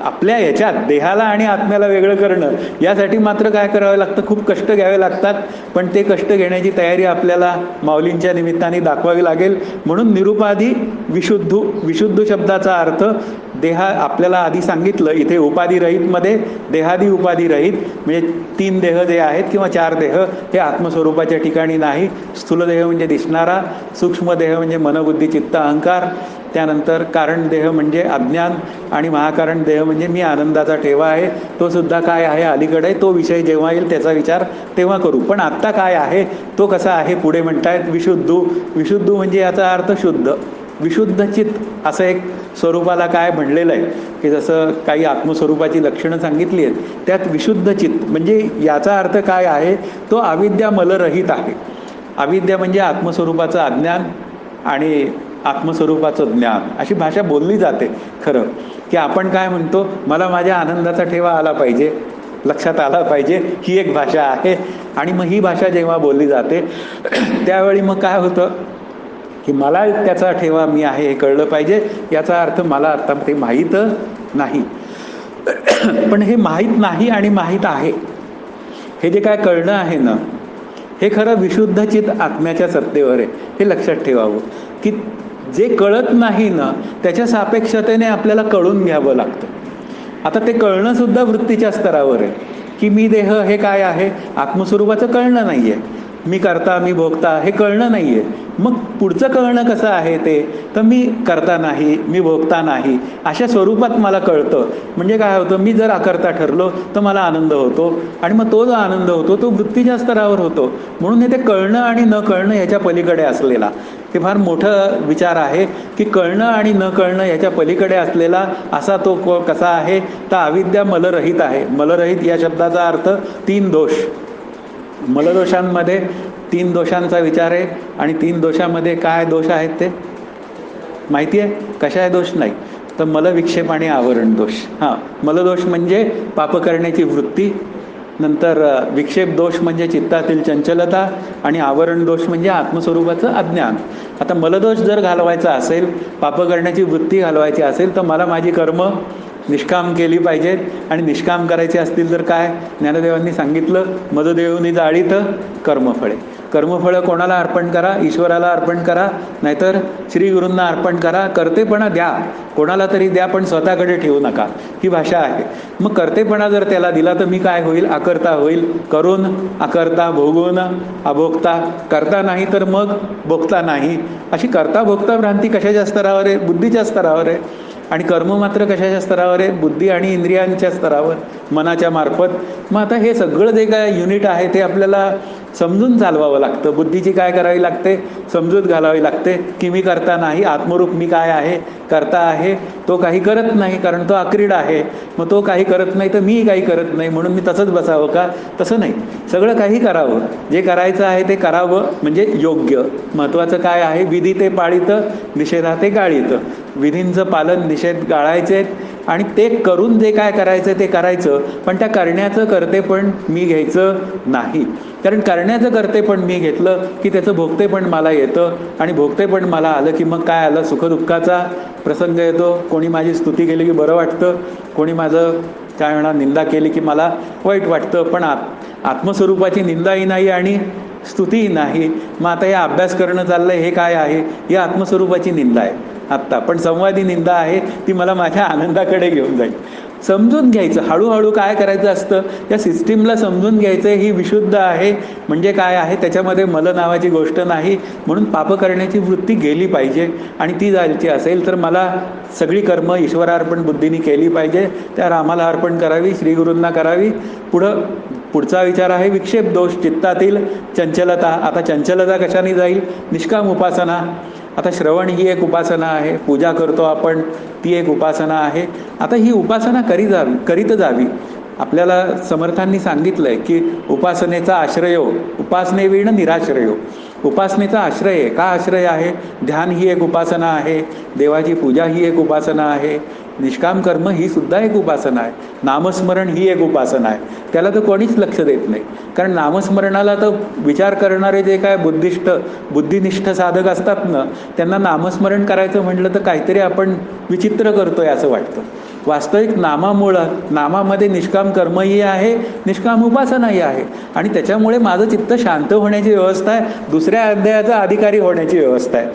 आपल्या ह्याच्यात देहाला आणि आत्म्याला वेगळं करणं यासाठी मात्र काय करावं लागतं, खूप कष्ट घ्यावे लागतात. पण ते कष्ट घेण्याची तयारी आपल्याला माऊलींच्या निमित्ताने दाखवावी लागेल. म्हणून निरुपाधी विशुद्ध शब्दाचा अर्थ देहा, आपल्याला आधी सांगितलं इथे उपाधिरहितमध्ये देहादी उपाधिरहित, म्हणजे 3 देह जे आहेत किंवा 4 देह हे आत्मस्वरूपाच्या ठिकाणी नाही. स्थूल देह म्हणजे दिसणारा, सूक्ष्म देह म्हणजे मनबुद्धी चित्त अहंकार, त्यानंतर कारण देह म्हणजे अज्ञान, आणि महाकारण देह म्हणजे मी आनंदाचा ठेवा आहे, तो सुद्धा काय आहे अलीकडे. तो विषय जेव्हा येईल त्याचा विचार तेव्हा करू. पण आत्ता काय आहे तो कसा आहे, पुढे म्हणतायत विशुद्ध म्हणजे याचा अर्थ शुद्ध, विशुद्ध चित्त असं एक स्वरूपाला काय म्हणलेलं आहे, की जसं काही आत्मस्वरूपाची लक्षणं सांगितली आहेत त्यात विशुद्ध चित्त म्हणजे याचा अर्थ काय आहे, तो अविद्या मलरहित आहे. अविद्या म्हणजे आत्मस्वरूपाचं अज्ञान आणि आत्मस्वरूपाचं ज्ञान, अशी भाषा बोलली जाते. खरं की आपण काय म्हणतो, मला माझ्या आनंदाचा ठेवा आला पाहिजे, लक्षात आला पाहिजे, ही एक भाषा आहे. आणि मग ही भाषा जेव्हा बोलली जाते त्यावेळी मग काय होतं, की मला त्याचा ठेवा मी आहे हे कळलं पाहिजे. याचा अर्थ मला आता ते माहीत नाही, पण हे माहीत नाही आणि माहीत आहे हे जे काय कळणं आहे ना, हे खरं विशुद्ध चित आत्म्याच्या सत्तेवर आहे. हे लक्षात ठेवावं, की जे कळत नाही ना त्याच्या सापेक्षतेने आपल्याला कळून घ्यावं लागतं. आता ते कळणं सुद्धा वृत्तीच्या स्तरावर आहे, की मी देह हे काय आहे, आत्मस्वरूपाचं कळणं नाही आहे. मी करता मी भोगता हे कळणं नाही आहे. मग पुढचं कळणं कसं आहे ते, तर मी करता नाही मी भोगता नाही अशा स्वरूपात मला कळतं. म्हणजे काय होतं, मी जर अकर्ता ठरलो तर मला आनंद होतो, आणि मग तो जो आनंद होतो तो वृत्तीच्या स्तरावर होतो. म्हणून हे ते कळणं आणि न कळणं ह्याच्या पलीकडे असलेला ते फार मोठं विचार आहे, की कळणं आणि न कळणं याच्या पलीकडे असलेला असा तो कसा आहे, तर अविद्या मलरहित आहे. मलरहित या शब्दाचा अर्थ 3 दोष. मलदोषांमध्ये 3 दोषांचा विचार आहे, आणि 3 दोषामध्ये काय दोष आहेत ते माहिती आहे, कशा दोष नाही तर मलविक्षेप आणि आवरण दोष. मलदोष म्हणजे पाप करण्याची वृत्ती, नंतर विक्षेप दोष म्हणजे चित्तातील चंचलता, आणि आवरण दोष म्हणजे आत्मस्वरूपाचं अज्ञान. आता मलदोष जर घालवायचा असेल, पाप करण्याची वृत्ती घालवायची असेल, तर मला माझी कर्म निष्काम केली पाहिजेत. आणि निष्काम करायचे असतील तर काय, ज्ञानदेवांनी सांगितलं, मददेवनी जाळीत कर्मफळे. कर्मफळं कोणाला अर्पण करा? ईश्वराला अर्पण करा, नाहीतर श्रीगुरूंना अर्पण करा. कर्तेपणा द्या, कोणाला तरी द्या, पण स्वतःकडे ठेवू नका. ही भाषा आहे. मग कर्तेपणा जर त्याला दिला तर मी काय होईल? अकर्ता होईल. करून अकर्ता, भोगून अभोगता, करता नाही तर मग भोगता नाही. अशी करता भोगता भ्रांती कशाच्या स्तरावर आहे? बुद्धीच्या स्तरावर आहे. आणि कर्म मात्र कशाच्या स्तरावर आहे? बुद्धी आणि इंद्रियांच्या स्तरावर, मनाच्या मार्फत. मग आता हे सगळं जे काय युनिट आहे ते आपल्याला समजून चालवावं लागतं. बुद्धीची काय करावी लागते? समजूत घालावी लागते की मी करता नाही, आत्मरूप मी काय आहे? करता आहे. तो काही करत नाही कारण तो अक्रीड आहे. मग तो काही करत नाही तर मी काही करत नाही, म्हणून मी तसंच बसावं का? तसं नाही, सगळं काही करावं. जे करायचं आहे ते करावं, म्हणजे योग्य. महत्त्वाचं काय आहे? विधी ते पाळीत, निषेधा ते गाळीत. विधींचं पालन, निषेध गाळायचे, आणि ते करून जे काय करायचं ते करायचं. पण त्या करण्याचं कर्तेपण मी घ्यायचं नाही. कारण करण्याचं कर्तेपण मी घेतलं की त्याचं भोगतेपण मला येतं, आणि भोगतेपण मला आलं की मग काय आलं? सुखदुःखाचा प्रसंग येतो. कोणी माझी स्तुती केली की बरं वाटतं, कोणी माझं काय म्हणा निंदा केली की मला वाईट वाटतं. पण आत्मस्वरूपाची निंदाही नाही आणि स्तुतीही नाही. मग आता हे अभ्यास करणं चाललंय, हे काय आहे? ही आत्मस्वरूपाची निंदा आहे आत्ता. पण संवादी निंदा आहे, ती मला माझ्या आनंदाकडे घेऊन जाईल. समजून घ्यायचं, हळूहळू काय करायचं असतं, या सिस्टीमला समजून घ्यायचं. ही विशुद्ध आहे म्हणजे काय आहे, त्याच्यामध्ये मल नावाची गोष्ट नाही. म्हणून पाप करण्याची वृत्ती गेली पाहिजे, आणि ती जायची असेल तर मला सगळी कर्म ईश्वरार्पण बुद्धीने केली पाहिजे. त्या रामाला अर्पण करावी, श्रीगुरूंना करावी. पुढचा विचार आहे विक्षेप दोष, चित्तातील चंचलता. आता चंचलता कशाने जाईल? निष्काम उपासना. आता श्रवण ही एक उपासना आहे, पूजा करतो आपण, ती एक उपासना आहे. आता ही उपासना करीत जावी. आपल्याला समर्थांनी सांगितलंय की उपासनेचा आश्रयो उपासनेविण निराश्रयो. उपासनेचा आश्रय का आश्रय आहे? ध्यान ही एक उपासना आहे, देवाची पूजा ही एक उपासना आहे, निष्काम कर्म ही सुद्धा एक उपासना आहे, नामस्मरण ही एक उपासना आहे. त्याला तर कोणीच लक्ष देत नाही. कारण नामस्मरणाला तर विचार करणारे जे काय बुद्धिनिष्ठ साधक असतात ना, त्यांना नामस्मरण करायचं म्हटलं तर काहीतरी आपण विचित्र करतोय असं वाटतं. वास्तविक नामामध्ये निष्काम कर्मही आहे, निष्काम उपासनाही आहे. आणि त्याच्यामुळे माझं चित्त शांत होण्याची व्यवस्था आहे, दुसऱ्या अध्यायाचा अधिकारी होण्याची व्यवस्था आहे.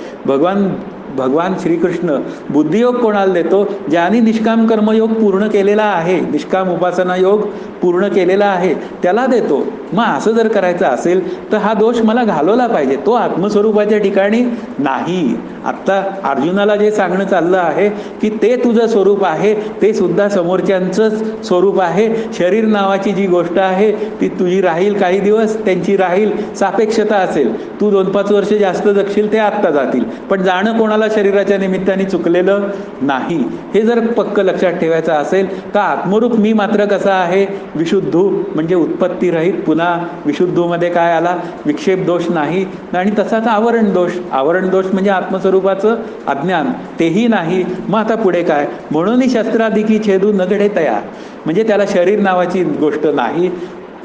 भगवान श्रीकृष्ण बुद्धियोग कोणाला देतो? ज्यांनी निष्काम कर्मयोग पूर्ण केलेला आहे, निष्काम उपासना योग पूर्ण केलेला आहे, त्याला देतो. मग असं जर करायचं असेल तर हा दोष मला घालवला पाहिजे, तो आत्मस्वरूपाच्या ठिकाणी नाही. आत्ता अर्जुनाला जे सांगणं चाललं आहे की ते तुझं स्वरूप आहे, ते सुद्धा समोरच्यांचंच स्वरूप आहे. शरीर नावाची जी गोष्ट आहे ती तुझी राहील काही दिवस, त्यांची राहील, सापेक्षता असेल. तू 2-5 वर्ष जास्त जगशील, ते आत्ता जातील. पण जाणं कोणाला शरीराच्या निमित्ताने चुकलेलं नाही. हे जर पक्क लक्षात ठेवायचं असेल तर आत्मरूप मी मात्र कसा आहे? विशुद्धू, म्हणजे उत्पत्ती रहित. पुन्हा विशुद्धूमध्ये काय आला? विक्षेप दोष नाही. आणि तसाच आवरण दोष म्हणजे आत्मस्वरूपाचं अज्ञान, तेही नाही. मग आता पुढे काय? म्हणून शस्त्राधिकी छेदू न घडे तया, म्हणजे त्याला शरीर नावाची गोष्ट नाही.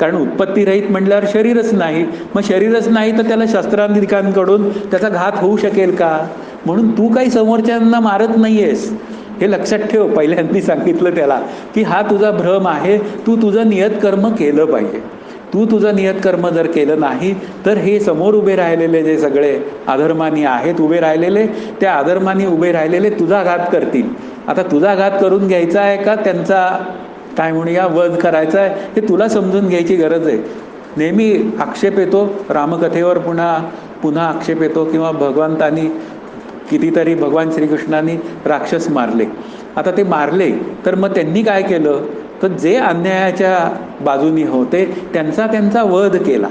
कारण उत्पत्ती रहित म्हटल्यावर शरीरच नाही. मग शरीरच नाही तर त्याला शस्त्राधिकांकडून त्याचा घात होऊ शकेल का? म्हणून तू काही समोरच्यांना मारत नाहीयेस, हे लक्षात ठेव. पहिल्यांदा सांगितलं त्याला की हा तुझा भ्रम आहे, तू तुझं नियत कर्म केलं पाहिजे. तू तुझं नियत कर्म जर केलं नाही तर हे समोर उभे राहिलेले जे सगळे अधर्मानी आहेत उभे राहिलेले, त्या अधर्मानी उभे राहिलेले तुझा घात करतील. आता तुझा घात करून घ्यायचा आहे का त्यांचा काय म्हणूया वध करायचा आहे, हे तुला समजून घ्यायची गरज आहे. नेहमी आक्षेप येतो रामकथेवर, पुन्हा आक्षेप येतो, किंवा भगवंतांनी कितीतरी भगवान श्रीकृष्णांनी राक्षस मारले. आता ते मारले तर मग त्यांनी काय केलं? तर जे अन्यायाच्या बाजूनी होते त्यांचा वध केला.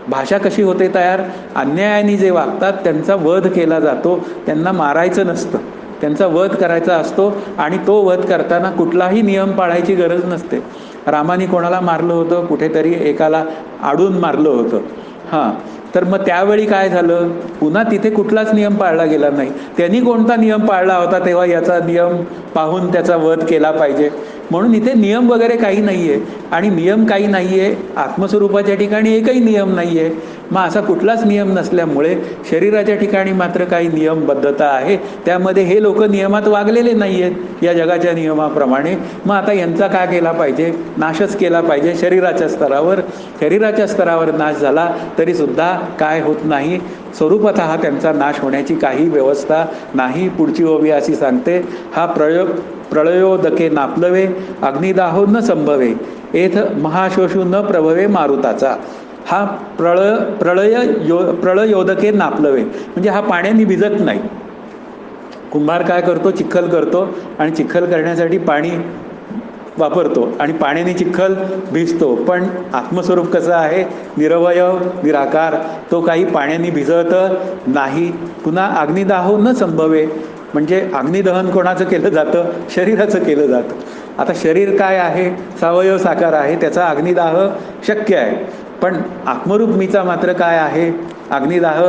भाषा कशी होते तयार? अन्यायाने जे वागतात त्यांचा वध केला जातो, त्यांना मारायचं नसतं, त्यांचा वध करायचा असतो. आणि तो वध करताना कुठलाही नियम पाळायची गरज नसते. रामाने कोणाला मारलं होतं? कुठेतरी एकाला आडून मारलं होतं. तर मग त्यावेळी काय झालं? पुन्हा तिथे कुठलाच नियम पाळला गेला नाही. त्यांनी कोणता नियम पाळला होता तेव्हा याचा नियम पाहून त्याचा वध केला पाहिजे? म्हणून इथे नियम वगैरे काही नाही आहे. आणि नियम काही नाही आहे, आत्मस्वरूपाच्या ठिकाणी एकही नियम नाही आहे. मग असा कुठलाच नियम नसल्यामुळे शरीराच्या ठिकाणी मात्र काही नियमबद्धता आहे. त्यामध्ये हे लोक नियमात वागलेले नाही आहेत या जगाच्या नियमाप्रमाणे. मग आता यांचा काय केला पाहिजे? नाशच केला पाहिजे शरीराच्या स्तरावर. शरीराच्या स्तरावर नाश झाला तरीसुद्धा काय होत नाही, स्वरूपतः त्यांचा नाश होण्याची काही व्यवस्था नाही. पुढची ओवी अशी सांगते, हा प्रळयोदके नापलवे, अग्निदाहो न संभवे, एथ महाशोषू न प्रभवे मारुताचा. हा प्रळयोदके नापलवे म्हणजे हा पाण्याने भिजत नाही. कुंभार काय करतो? चिखल करतो आणि चिखल करण्यासाठी पाणी वापरतो आणि पाण्याने चिखल भिजतो. पण आत्मस्वरूप कसं आहे? निरवयव, निराकार. तो काही पाण्याने भिजत नाही. पुन्हा अग्निदाहो न संभवे म्हणजे अग्निदहन कोणाचं केलं जातं? शरीराचं केलं जातं. आता शरीर काय आहे? सावयव साकार आहे, त्याचा अग्निदाह शक्य आहे. पण आत्मरूप मीचा मात्र काय आहे? अग्निदाह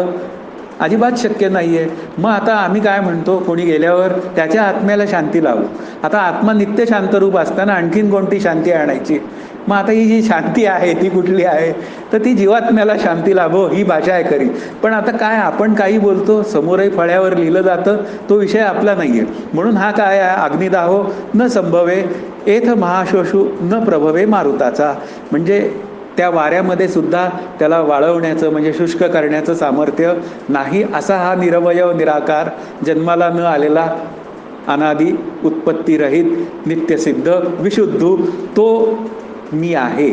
अजिबात शक्य नाही आहे. मग आता आम्ही काय म्हणतो? कोणी गेल्यावर त्याच्या आत्म्याला शांती लावू. आता आत्मा नित्य शांतरूप असताना आणखीन कोणती शांती आणायची? मग आता ही जी शांती आहे ती कुठली आहे? तर ती जीवात्म्याला शांती लाभो ही भाषा आहे खरी. पण आता काय आपण काही बोलतो, समोरही फळ्यावर लिहिलं जातं, तो विषय आपला नाही आहे. म्हणून हा काय आहे? अग्निदाहो न संभवे, एथ महाशोषू न प्रभवे मारुताचा. म्हणजे त्या वाऱ्यामध्ये सुद्धा त्याला वाळवण्याचं म्हणजे शुष्क करण्याचं सामर्थ्य नाही. असा हा निरवयव, निराकार, जन्माला न आलेला, अनादी, उत्पत्तीरहित, नित्यसिद्ध, विशुद्धू तो मी आहे.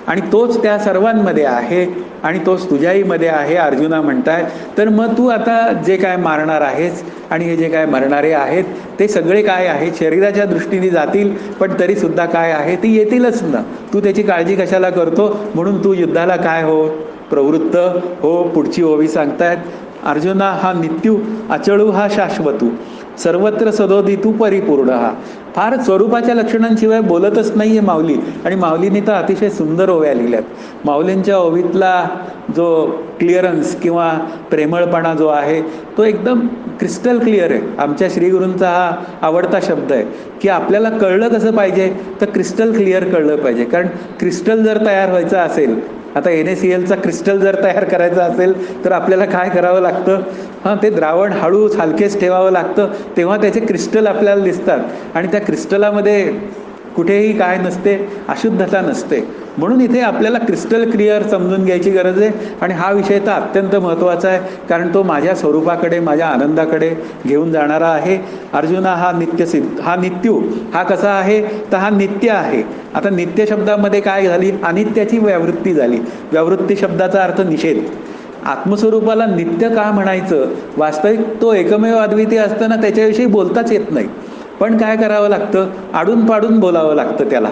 आणि तोच त्या सर्वांमध्ये आहे आणि तोच तुझ्याहीमध्ये आहे अर्जुना म्हणताय. तर मग तू आता जे काय मारणार आहेस आणि हे जे काय मरणारे आहेत ते सगळे काय आहे? शरीराच्या दृष्टीने जातील पण तरीसुद्धा काय आहे? ती येतीलच ना. तू त्याची काळजी कशाला करतो? म्हणून तू युद्धाला काय हो? प्रवृत्त हो. पुढची ओवी सांगतायत, अर्जुना हा नित्यू अचळू हा शाश्वतू, सर्वत्र सदोदितू परिपूर्ण. हा फार स्वरूपाच्या लक्षणांशिवाय बोलतच नाही आहे माऊली. आणि माऊलीने तर अतिशय सुंदर ओव्या लिहिल्यात. माऊलींच्या ओवीतला जो क्लिअरन्स किंवा प्रेमळपणा जो आहे तो एकदम क्रिस्टल क्लिअर आहे. आमच्या श्रीगुरूंचा हा आवडता शब्द आहे की आपल्याला कळलं कसं पाहिजे? तर क्रिस्टल क्लिअर कळलं पाहिजे. कारण क्रिस्टल जर तयार व्हायचं असेल, आता NaClचा क्रिस्टल जर तयार करायचं असेल तर आपल्याला काय करावं लागतं? ते द्रावण हळूच हलकेच ठेवावं लागतं, तेव्हा त्याचे क्रिस्टल आपल्याला दिसतात. आणि त्या क्रिस्टलामध्ये कुठेही काय नसते, अशुद्धता नसते. म्हणून इथे आपल्याला क्रिस्टल क्लिअर समजून घ्यायची गरज आहे. आणि हा विषय तर अत्यंत महत्त्वाचा आहे, कारण तो माझ्या स्वरूपाकडे, माझ्या आनंदाकडे घेऊन जाणारा आहे. अर्जुना हा हा नित्यू हा कसा आहे? तर हा नित्य आहे. आता नित्य शब्दामध्ये काय झाली? अनित्याची व्यावृत्ती झाली. व्यावृत्ती शब्दाचा अर्थ निषेध. आत्मस्वरूपाला नित्य का म्हणायचं? वास्तविक तो एकमेव अद्वितीय असताना त्याच्याविषयी बोलताच येत नाही. पण काय करावं लागतं? आडून पाडून बोलावं लागतं त्याला.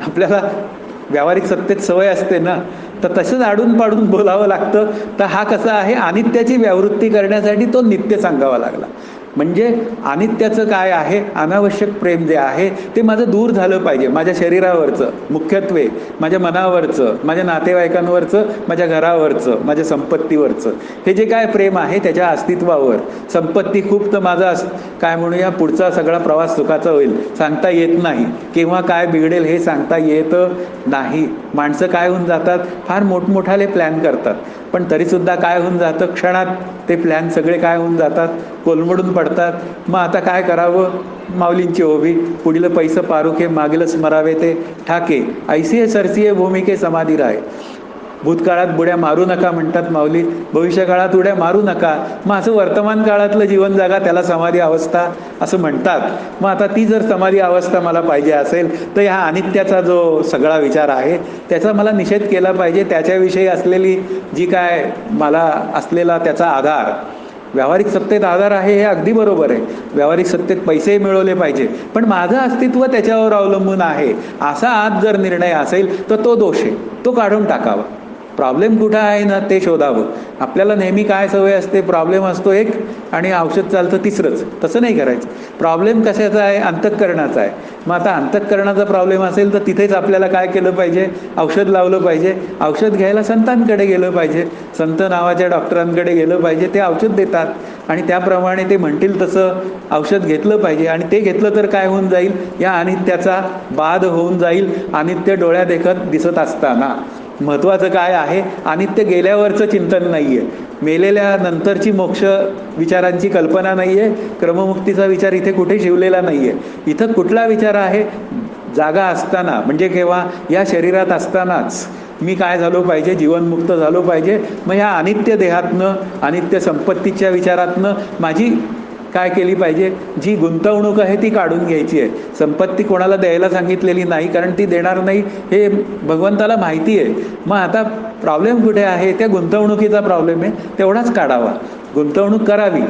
आपल्याला व्यावहारिक सत्तेत सवय असते ना, तर तसंच आडून पाडून बोलावं लागतं. तर हा कसा आहे? अनित्याची व्यावृत्ती करण्यासाठी तो नित्य सांगावा लागला. म्हणजे अनित्याचं काय आहे? अनावश्यक प्रेम जे आहे ते माझं दूर झालं पाहिजे. माझ्या शरीरावरचं, मुख्यत्वे माझ्या मनावरचं, माझ्या नातेवाईकांवरचं, माझ्या घरावरचं, माझ्या संपत्तीवरचं हे जे काय प्रेम आहे त्याच्या अस्तित्वावर. संपत्ती खूप तर माझा काय म्हणूया, पुढचा सगळा प्रवास सुखाचा होईल सांगता येत नाही. केव्हा काय बिघडेल हे सांगता येत नाही. माणसं काय होऊन जातात? फार मोठमोठाले प्लॅन करतात, पण तरीसुद्धा काय होऊन जातं? क्षणात ते प्लॅन सगळे काय होऊन जातात? कोलमडून पडतात. मग आता काय करावं? माऊलींची ओवी, पुढील पैसे पारुखे मागील स्मरावे ते ठाके, ऐसिये सरसिये भूमिके समाधी राय. भूतकाळात बुड्या मारू नका म्हणतात माऊली, भविष्यकाळात उड्या मारू नका. मग असं वर्तमान काळातलं जीवन जगा, त्याला समाधी अवस्था असं म्हणतात. मग आता ती जर समाधी अवस्था मला पाहिजे असेल तर ह्या अनित्याचा जो सगळा विचार आहे त्याचा मला निषेध केला पाहिजे. त्याच्याविषयी असलेली जी काय मला असलेला त्याचा आधार, व्यावहारिक सत्तेत आधार आहे हे अगदी बरोबर आहे. व्यावहारिक सत्तेत पैसेही मिळवले पाहिजे, पण माझं अस्तित्व त्याच्यावर अवलंबून आहे असा आज जर निर्णय असेल तर तो दोष आहे, तो काढून टाकावा. प्रॉब्लेम कुठं आहे ना ते शोधावं. आपल्याला नेहमी काय सवय असते? प्रॉब्लेम असतो एक आणि औषध चालतं तिसरंच. तसं नाही करायचं. प्रॉब्लेम कशाचा आहे? अंतःकरणाचा आहे. मग आता अंतःकरणाचा प्रॉब्लेम असेल तर तिथेच आपल्याला काय केलं पाहिजे? औषध लावलं पाहिजे. औषध घ्यायला संतांकडे गेलं पाहिजे, संत नावाच्या डॉक्टरांकडे गेलं पाहिजे. ते औषध देतात. आणि त्याप्रमाणे ते म्हणतील तसं औषध घेतलं पाहिजे. आणि ते घेतलं तर काय होऊन जाईल, या अनित्याचा बाध होऊन जाईल. अनित्य डोळ्या दिसत असताना महत्त्वाचं काय आहे, अनित्य गेल्यावरचं चिंतन नाही आहे, मेलेल्या नंतरची मोक्ष विचारांची कल्पना नाही आहे, क्रममुक्तीचा विचार इथे कुठे शिवलेला नाही आहे. इथं कुठला विचार आहे, जागा असताना म्हणजे केव्हा, या शरीरात असतानाच मी काय झालो पाहिजे, जीवनमुक्त झालो पाहिजे. मग ह्या अनित्य देहातनं, अनित्य संपत्तीच्या विचारातनं माझी काय केली पाहिजे, जी गुंतवणूक आहे ती काढून घ्यायची आहे. संपत्ती कोणाला द्यायला सांगितलेली नाही, कारण ती देणार नाही हे भगवंताला माहिती आहे. मग आता प्रॉब्लेम कुठे आहे, त्या गुंतवणुकीचा प्रॉब्लेम आहे. तेवढाच काढावा, गुंतवणूक करावी,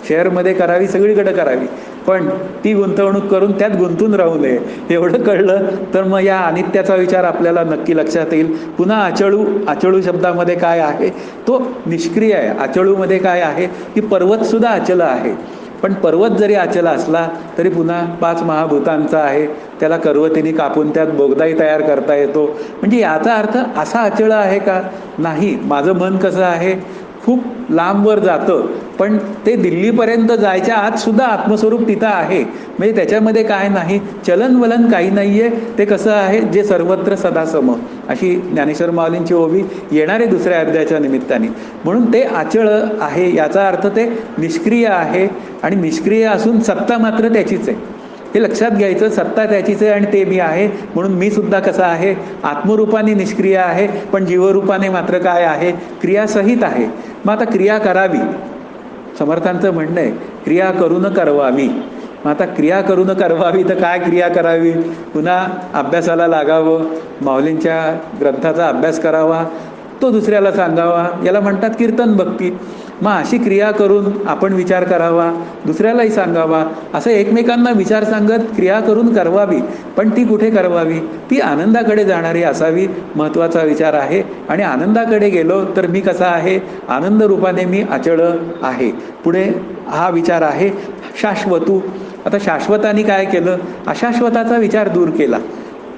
शेअरमध्ये करावी, सगळीकडे करावी, पण ती गुंतवणूक करून त्यात गुंतून राहू नये. एवढं कळलं तर मग या अनित्याचा विचार आपल्याला नक्की लक्षात येईल. पुन्हा अचळू शब्दामध्ये काय आहे, तो निष्क्रिय आहे. अचळूमध्ये काय आहे की पर्वतसुद्धा अचल आहे, पण पर्वत जरी अचल असला तरी पुन्हा 5 महाभूतांचा आहे, त्याला कर्वतीने कापून त्यात बोगदाही तयार करता येतो. म्हणजे याचा अर्थ असा अचळ आहे का, नाही. माझं मन कसं आहे, खूप लांबवर जातं, पण ते दिल्लीपर्यंत जायच्या आतसुद्धा आत्मस्वरूप तिथं आहे. म्हणजे त्याच्यामध्ये काय नाही, चलनवलन काही नाही आहे. ते कसं आहे, जे सर्वत्र सदा सम, अशी ज्ञानेश्वर माऊलींची ओवी येणारे दुसऱ्या अध्यायाच्या निमित्ताने. म्हणून ते अचळ आहे, याचा अर्थ ते निष्क्रिय आहे. आणि निष्क्रिय असून सत्ता मात्र त्याचीच आहे, हे लक्षात घ्यायचं. सत्ता त्याचीच आहे आणि ते मी आहे. म्हणून मी सुद्धा कसा आहे, आत्मरूपाने निष्क्रिय आहे, पण जीवरूपाने मात्र काय आहे, क्रियासहित आहे. मग आता क्रिया करावी, समर्थांचं म्हणणं आहे, क्रिया करून करवावी. मग आता क्रिया करून करवावी तर काय क्रिया करावी, पुन्हा अभ्यासाला लागावं, माऊलींच्या ग्रंथाचा अभ्यास करावा, तो दुसऱ्याला सांगावा, याला म्हणतात कीर्तन भक्ती. मग अशी क्रिया करून आपण विचार करावा, दुसऱ्यालाही सांगावा, असं एकमेकांना विचार सांगत क्रिया करून करवावी. पण ती कुठे करवावी, ती आनंदाकडे जाणारी असावी, महत्त्वाचा विचार आहे. आणि आनंदाकडे गेलो तर मी कसा आहे, आनंद रूपाने मी अचळ आहे. पुढे हा विचार आहे शाश्वतू. आता शाश्वतानी काय केलं, अशाश्वताचा विचार दूर केला.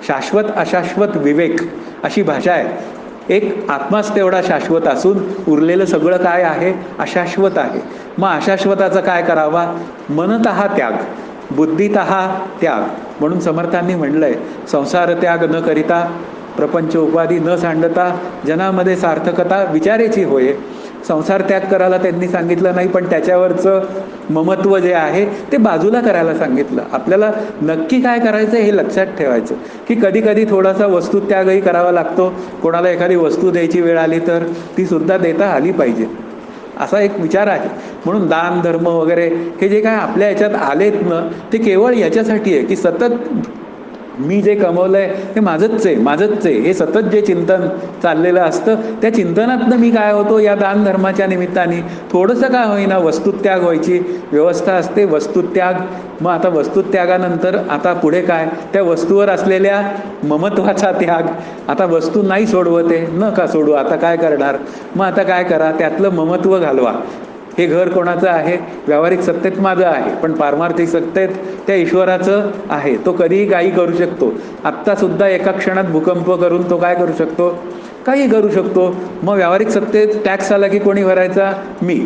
शाश्वत अशाश्वत विवेक अशी भाषा आहे. एक आत्माच तेवढा शाश्वत असून उरलेलं सगळं काय आहे, अशाश्वत आहे. मग अशाश्वताचा काय करावा, मनतः त्याग, बुद्धितः त्याग. म्हणून समर्थांनी म्हणलंय, संसार त्याग न करिता, प्रपंच उपाधी न सांडता, जनामध्ये सार्थकता विचारेची होय. संसार त्याग करायला त्यांनी सांगितलं नाही, पण त्याच्यावरचं ममत्व जे आहे ते बाजूला करायला सांगितलं. आपल्याला नक्की काय करायचं हे लक्षात ठेवायचं, की कधी कधी थोडासा वस्तुत्यागही करावा लागतो. कोणाला एखादी वस्तू द्यायची वेळ आली तर ती सुद्धा देता आली पाहिजे, असा एक विचार आहे. म्हणून दान धर्म वगैरे हे जे काय आपल्या याच्यात आलेत ना, ते केवळ याच्यासाठी आहे की सतत मी जे कमवलं आहे ते माझंच आहे, हे सतत जे चिंतन चाललेलं असतं, त्या चिंतनातनं मी काय होतो, या दानधर्माच्या निमित्ताने थोडंसं काय होईना वस्तुत्याग व्हायची व्यवस्था असते. वस्तुत्याग, मग आता वस्तुत्यागानंतर आता पुढे काय, त्या वस्तूवर असलेल्या ममत्वाचा त्याग. आता वस्तू नाही सोडवते, न का सोडू, आता काय करणार, मग आता काय करा, त्यातलं ममत्व घालवा. हे घर कोणाचं आहे, व्यावहारिक सत्तेत माझं आहे, पण पारमार्थिक सत्तेत त्या ईश्वराचं आहे. तो कधीही काही करू शकतो. आत्तासुद्धा एका क्षणात भूकंप करून तो काय करू शकतो, काही करू शकतो. मग व्यावहारिक सत्तेत टॅक्स आला की कोणी भरायचा, मी.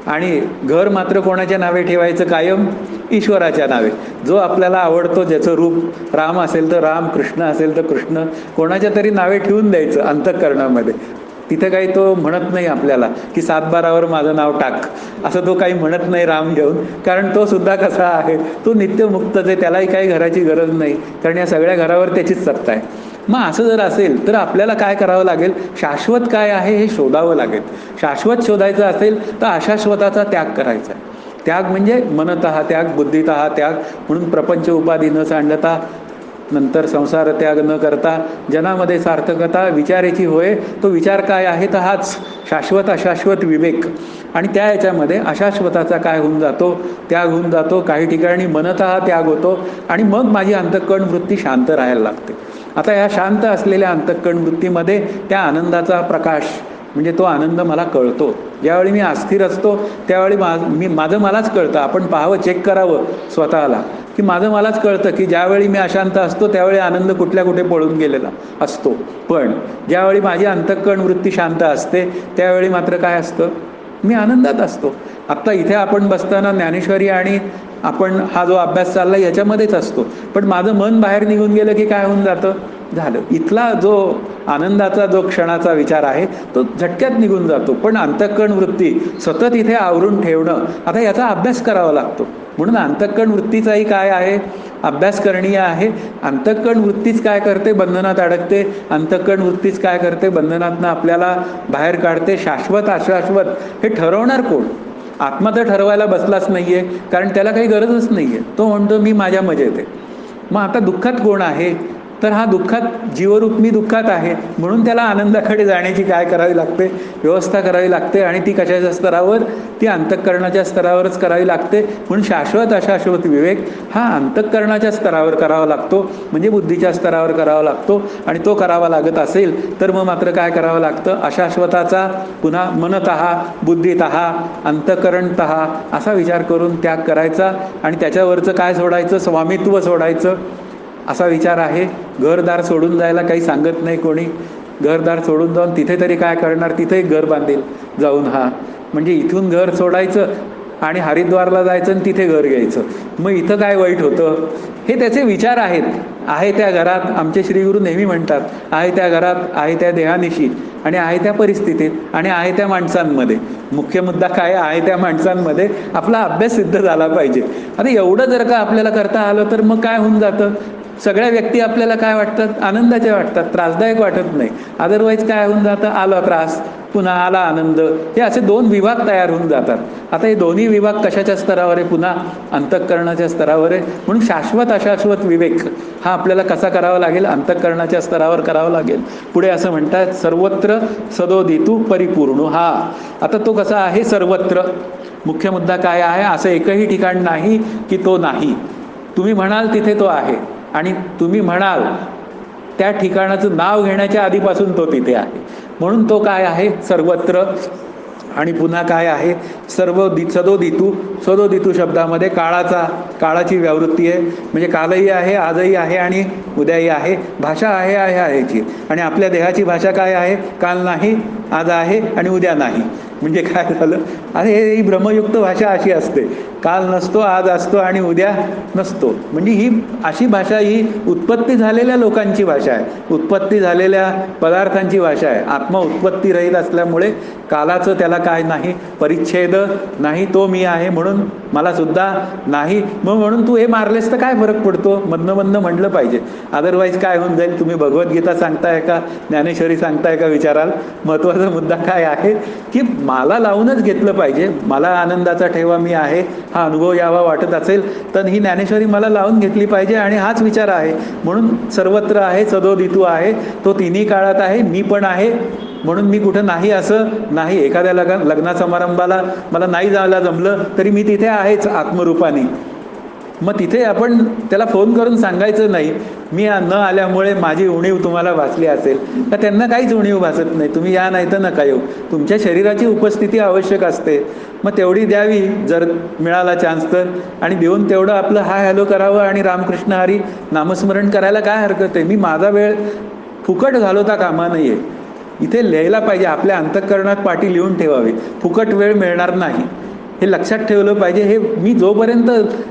आणि घर मात्र कोणाच्या नावे ठेवायचं, कायम ईश्वराच्या नावे. जो आपल्याला आवडतो, ज्याचं रूप राम असेल तर राम, कृष्ण असेल तर कृष्ण, कोणाच्या तरी नावे ठेवून द्यायचं अंतःकरणामध्ये. तिथे काही तो म्हणत नाही आपल्याला की 7/12वर माझं नाव टाक, असं तो काही म्हणत नाही राम घेऊन. कारण तो सुद्धा कसा आहे, तो नित्यमुक्तच आहे, त्यालाही काही घराची गरज नाही, कारण या सगळ्या घरावर त्याचीच सत्ता आहे. मग असं जर असेल तर आपल्याला काय करावं लागेल, शाश्वत काय आहे हे शोधावं लागेल. शाश्वत शोधायचं असेल तर अशाश्वताचा त्याग करायचा आहे. त्याग म्हणजे मनतः त्याग, बुद्धितः त्याग. म्हणून प्रपंच उपाधी न सांडता, नंतर संसार त्याग न करता, जनामध्ये सार्थकता विचाराची होय. तो विचार काय आहे तर हाच शाश्वत अशाश्वत विवेक. आणि त्या याच्यामध्ये अशाश्वताचा काय होऊन जातो, त्याग होऊन जातो. काही ठिकाणी मनतः त्याग होतो आणि मग माझी अंतःकरण वृत्ती शांत राहायला लागते. आता या शांत असलेल्या अंतःकरण वृत्तीमध्ये त्या आनंदाचा प्रकाश, म्हणजे तो आनंद मला कळतो. ज्यावेळी मी अस्थिर असतो त्यावेळी माझं मलाच कळतं. आपण पाहावं, चेक करावं स्वतःला, की माझं मलाच कळतं की ज्यावेळी मी अशांत असतो त्यावेळी आनंद कुठे पळून गेलेला असतो. पण ज्यावेळी माझी अंतःकरण वृत्ती शांत असते त्यावेळी मात्र काय असतं, मी आनंदात असतो. आत्ता इथे आपण बसताना ज्ञानेश्वरी आणि आपण हा जो अभ्यास चालला याच्यामध्येच असतो, पण माझं मन बाहेर निघून गेलं की काय होऊन जातं, झालं. इथला जो आनंदाचा जो क्षणाचा विचार आहे तो झटक्यात निघून जातो. पण अंतःकरण वृत्ती सतत इथे आवरून ठेवणं, आता याचा अभ्यास करावा लागतो. म्हणून अंतःकरण वृत्तीचाही काय आहे, अभ्यास करणीय आहे. अंतःकरण वृत्तीच काय करते, बंधनात अडकते. अंतःकरण वृत्तीच काय करते, बंधनातनं आपल्याला बाहेर काढते. शाश्वत अशाश्वत हे ठरवणार कोण? आत्मा तर ठरवायला बसलाच नाहीये, कारण त्याला काही गरजच नाहीये. तो म्हणतो मी माझ्या मजेत आहे. मग आता दुःखात कोण आहे, तर हा दुःखात जीवरूप मी दुःखात आहे. म्हणून त्याला आनंदाकडे जाण्याची काय करावी लागते, व्यवस्था करावी लागते. आणि ती कशाच्या स्तरावर, ती अंतःकरणाच्या स्तरावरच करावी लागते. म्हणून शाश्वत अशाश्वत विवेक हा अंतःकरणाच्या स्तरावर करावा लागतो, म्हणजे बुद्धीच्या स्तरावर करावा लागतो. आणि तो करावा लागत असेल तर मग मात्र काय करावं लागतं, अशाश्वताचा पुन्हा मनतः, बुद्धीतः, अंतःकरणतः असा विचार करून त्याग करायचा. आणि त्याच्यावरचं काय सोडायचं, स्वामित्व सोडायचं असा विचार आहे. घरदार सोडून जायला काही सांगत नाही कोणी. घरदार सोडून जाऊन तिथे तरी काय करणार, तिथे एक घर बांधेल जाऊन. हा म्हणजे इथून घर सोडायचं आणि हरिद्वारला जायचं आणि तिथे घर घ्यायचं, मग इथं काय वाईट होतं, हे त्याचे विचार आहेत. आहे त्या घरात, आमचे श्रीगुरू नेहमी म्हणतात, आहे त्या घरात, आहे त्या देहानिशी, आणि आहे त्या परिस्थितीत, आणि आहे त्या माणसांमध्ये. मुख्य मुद्दा काय आहे, त्या माणसांमध्ये आपला अभ्यास सिद्ध झाला पाहिजे. आता एवढं जर का आपल्याला करता आलं तर मग काय होऊन जातं, सगळ्या व्यक्ती आपल्याला काय वाटतात, आनंदाच्या वाटतात, त्रासदायक वाटत नाही. अदरवाईज काय होऊन जातं, आला त्रास पुन्हा आला आनंद, हे असे दोन विभाग तयार होऊन जातात. आता हे दोन्ही विभाग कशाच्या स्तरावर आहे, पुन्हा अंतःकरणाच्या स्तरावर आहे. म्हणून शाश्वत अशाश्वत विवेक हा आपल्याला कसा करावा लागेल, अंतःकरणाच्या स्तरावर करावा लागेल. पुढे असं म्हणतात, सर्वत्र सदोदितू परिपूर्ण. हा आता तो कसा आहे, सर्वत्र. मुख्य मुद्दा काय आहे, असं एकही ठिकाण नाही की तो नाही. तुम्ही म्हणाल तिथे तो आहे, आणि तुम्ही म्हणाल त्या ठिकाणाचं नाव घेण्याच्या आधीपासून तो तिथे आहे. म्हणून तो काय आहे, सर्वत्र. आणि पुन्हा काय आहे, सदोदितू. सदोदितू शब्दामध्ये काळाची व्यावृत्ती आहे. म्हणजे कालही आहे, आजही आहे आणि उद्याही आहे. भाषा आहेची. आणि आपल्या देहाची भाषा काय आहे, काल नाही, आज आहे आणि उद्या नाही. म्हणजे काय झालं, अरे ही भ्रमयुक्त भाषा अशी असते, काल नसतो, आज असतो आणि उद्या नसतो. म्हणजे ही अशी भाषा ही उत्पत्ती झालेल्या लोकांची भाषा आहे, उत्पत्ती झालेल्या पदार्थांची भाषा आहे. आत्मा उत्पत्ती रहित असल्यामुळे कालाचं त्याला काय नाही, परिच्छेद नाही. तो मी आहे म्हणून मला सुद्धा नाही. मग म्हणून तू हे मारलेस तर काय फरक पडतो, मधनं म्हटलं पाहिजे. अदरवाईज काय होऊन जाईल, तुम्ही भगवद्गीता सांगताय का, ज्ञानेश्वरी सांगताय का, विचाराल. महत्त्वाचा मुद्दा काय आहे की मला लावूनच घेतलं पाहिजे. मला आनंदाचा ठेवा मी आहे हा अनुभव यावा वाटत असेल तर ही ज्ञानेश्वरी मला लावून घेतली पाहिजे. आणि हाच विचार आहे. म्हणून सर्वत्र आहे, सदोदितू आहे, तो तिन्ही काळात आहे, मी पण आहे. म्हणून मी कुठं नाही असं नाही. एखाद्या लग्न समारंभाला मला नाही जायला जमलं तरी मी तिथे आहेच आत्मरूपाने. मग तिथे आपण त्याला फोन करून सांगायचं नाही, मी न आल्यामुळे माझी उणीव तुम्हाला भासली असेल. तर त्यांना काहीच उणीव भासत नाही, तुम्ही या नाही तर नका येऊ. तुमच्या शरीराची उपस्थिती आवश्यक असते, मग तेवढी द्यावी जर मिळाला चान्स तर. आणि देऊन तेवढं आपलं हाय हॅलो करावं आणि रामकृष्ण हरी नामस्मरण करायला काय हरकत आहे. मी माझा वेळ फुकट घालवता कामा नये. इथे लिहायला पाहिजे, आपल्या अंतःकरणात पाटी लिहून ठेवावी, फुकट वेळ मिळणार नाही. हे लक्षात ठेवलं पाहिजे. हे मी जोपर्यंत